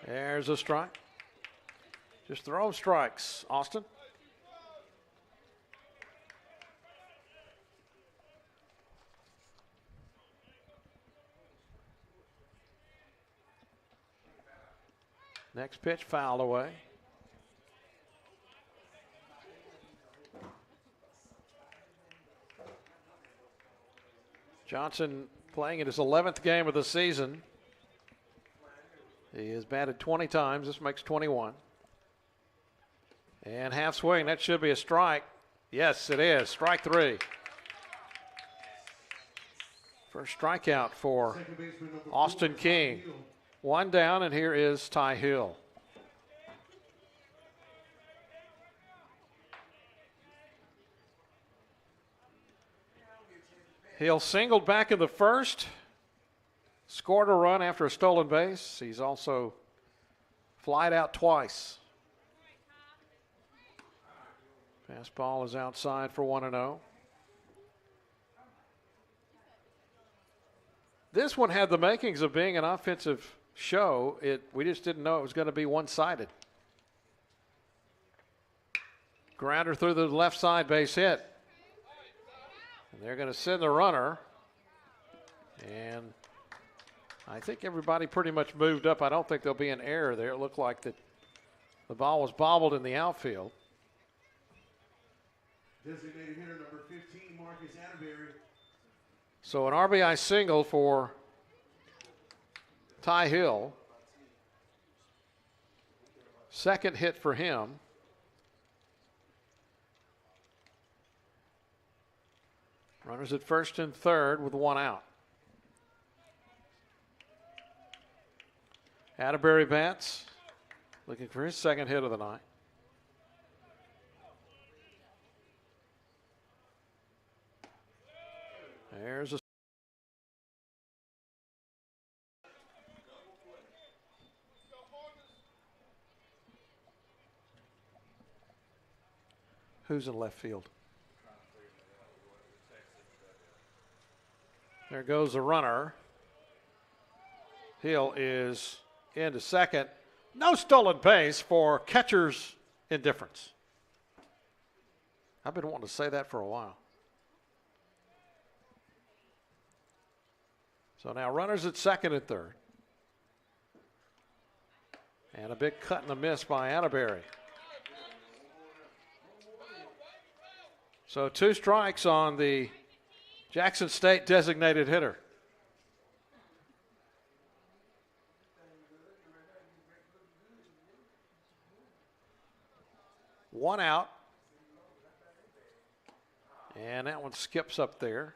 There's a strike. Just throw strikes, Austin. Next pitch fouled away. Johnson playing in his 11th game of the season. He has batted 20 times. This makes 21. And half swing. That should be a strike. Yes, it is. Strike 3. First strikeout for Austin King. One down, and here is Ty Hill. Hill singled back in the first, scored a run after a stolen base. He's also flied out twice. Fastball is outside for 1-0. This one had the makings of being an offensive show. We just didn't know it was going to be one-sided. Grounder through the left side, base hit. And they're going to send the runner. And I think everybody pretty much moved up. I don't think there'll be an error there. It looked like that the ball was bobbled in the outfield. Designated hitter number 15, Marcus Atterbury. So an RBI single for Ty Hill. Second hit for him. Runners at first and third with one out. Atterbury bats, looking for his second hit of the night. There's a who's in left field? There goes the runner. Hill is into second. No stolen base for catcher's indifference. I've been wanting to say that for a while. So now runners at second and third. And a big cut and a miss by Atterbury. So 2 strikes on the Jackson State designated hitter. One out. And that one skips up there.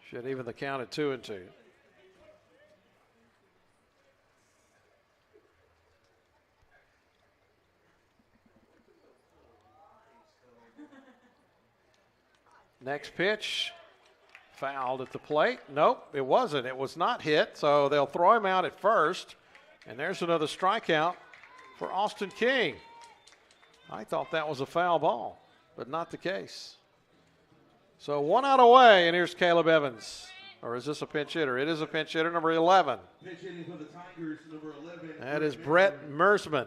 Should even the count at 2-2. Next pitch, fouled at the plate. Nope, it wasn't. It was not hit, so they'll throw him out at first. And there's another strikeout for Austin King. I thought that was a foul ball, but not the case. So 1 out away, and here's Caleb Evans. Or is this a pinch hitter? It is a pinch hitter, number 11. Pinch hitting for the Tigers, number 11. That is Brett Mersman,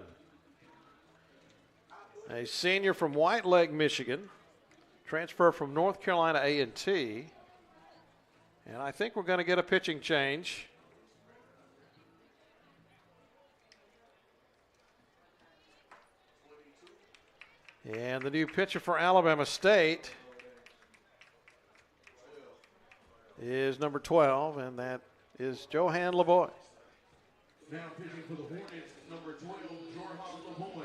a senior from White Lake, Michigan. Transfer from North Carolina A&T. And I think we're going to get a pitching change. And the new pitcher for Alabama State is number 12, and that is Johan Lavoie. Now pitching for the Hornets, number 12, Johan Lavoie.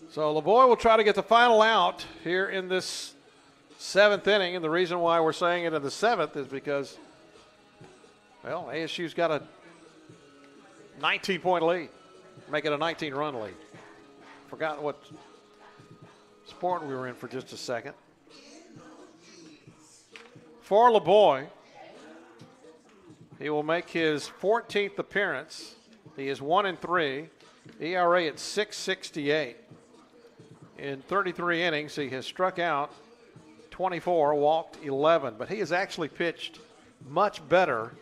So Lavoie will try to get the final out here in this 7th inning, and the reason why we're saying it in the 7th is because, well, ASU's got a 19-point lead, make it a 19-run lead. Forgot what sport we were in for just a second. For Lavoie, he will make his 14th appearance. He is 1-3, ERA at 6.68. In 33 innings, he has struck out 24, walked 11, but he has actually pitched much better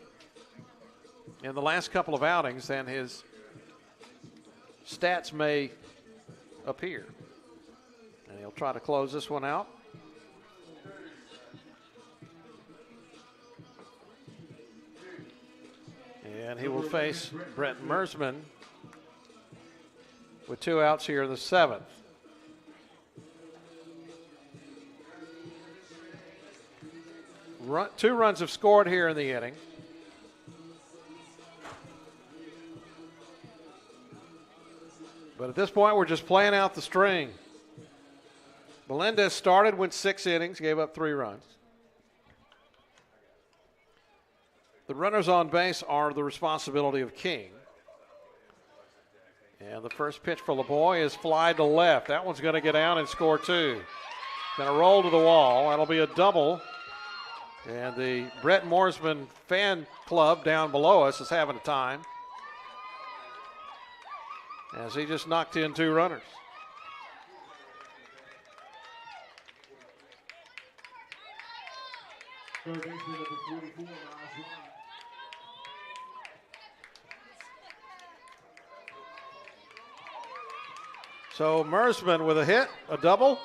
in the last couple of outings than his stats may appear. And he'll try to close this one out. And he will face Brett Mersman. with 2 outs here in the 7th. Two runs have scored here in the inning. But at this point, we're just playing out the string. Melendez started, went 6 innings, gave up 3 runs. The runners on base are the responsibility of King. And the first pitch for LeBoy is fly to left. That one's going to get down and score 2. Going to roll to the wall. That'll be a double. And the Brett Mooresman fan club down below us is having a time, as he just knocked in 2 runners. Third baseman number 44, Miles White. So Mooresman with a hit, a double.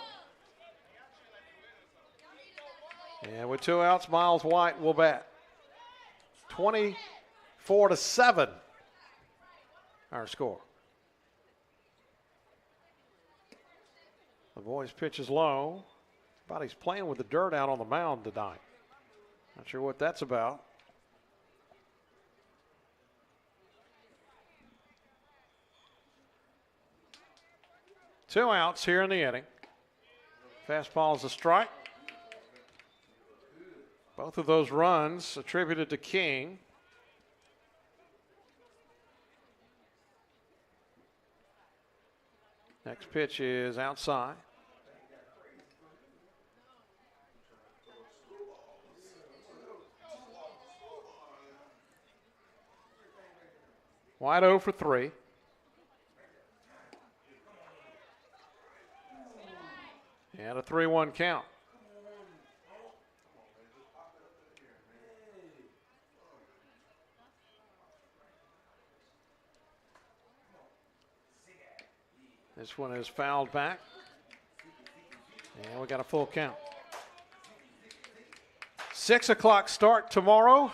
And with 2 outs, Miles White will bat. 24-7, our score. The boys' pitch is low. But he's playing with the dirt out on the mound tonight. Not sure what that's about. Two outs here in the inning. Fastball is a strike. Both of those runs attributed to King. Next pitch is outside. Wide 0 for 3. And a 3-1 count. This one is fouled back. And we got a full count. 6 o'clock start tomorrow.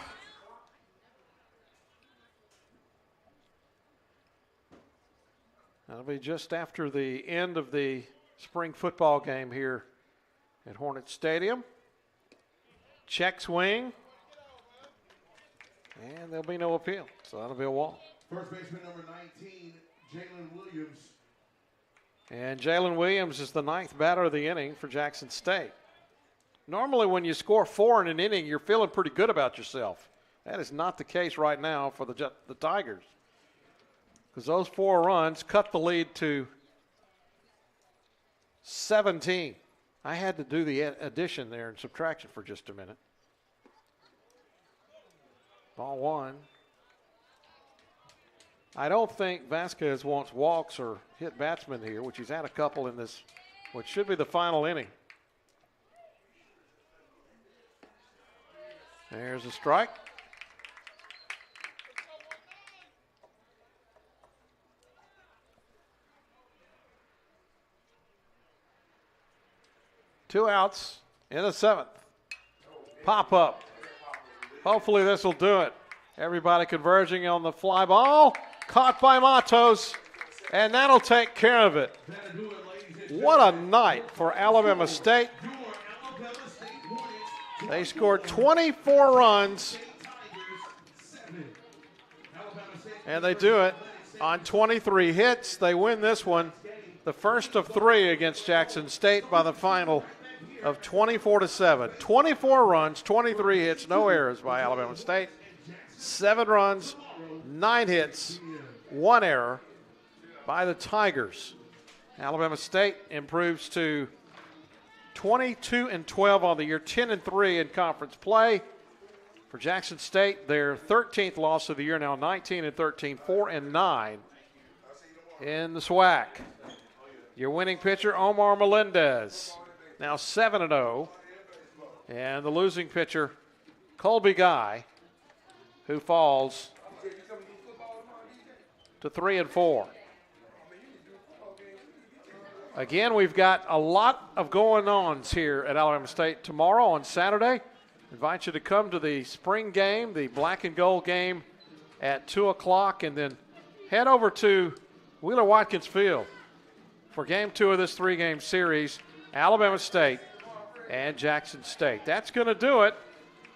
That'll be just after the end of the spring football game here at Hornet Stadium. Check swing. And there'll be no appeal, so that'll be a walk. First baseman number 19, Jalen Williams. And Jalen Williams is the 9th batter of the inning for Jackson State. Normally when you score 4 in an inning, you're feeling pretty good about yourself. That is not the case right now for the Tigers, because those 4 runs cut the lead to 17. I had to do the addition there and subtraction for just a minute. Ball 1. I don't think Vasquez wants walks or hit batsmen here, which he's had a couple in this, which should be the final inning. There's a strike. Two outs in the 7th. Pop up. Hopefully this will do it. Everybody converging on the fly ball. Caught by Matos, and that'll take care of it. What a night for Alabama State. They scored 24 runs, and they do it on 23 hits. They win this one, the first of 3 against Jackson State, by the final of 24-7. 24 runs, 23 hits, no errors by Alabama State. 7 runs, 9 hits, 1 error by the Tigers. Alabama State improves to 22-12 on the year, 10-3 in conference play. For Jackson State, their 13th loss of the year, now 19-13, 4-9 in the SWAC. Your winning pitcher, Omar Melendez, now 7-0. And the losing pitcher, Colby Guy, who falls to 3-4. Again, we've got a lot of going-ons here at Alabama State tomorrow on Saturday. Invite you to come to the spring game, the black and gold game at 2 o'clock, and then head over to Wheeler Watkins Field for game 2 of this 3-game series, Alabama State and Jackson State. That's going to do it.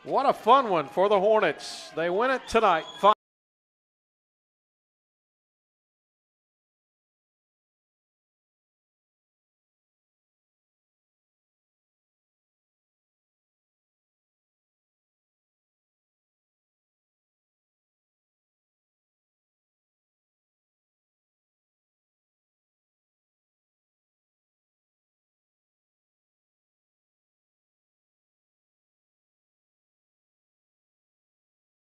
What a fun one for the Hornets. They win it tonight.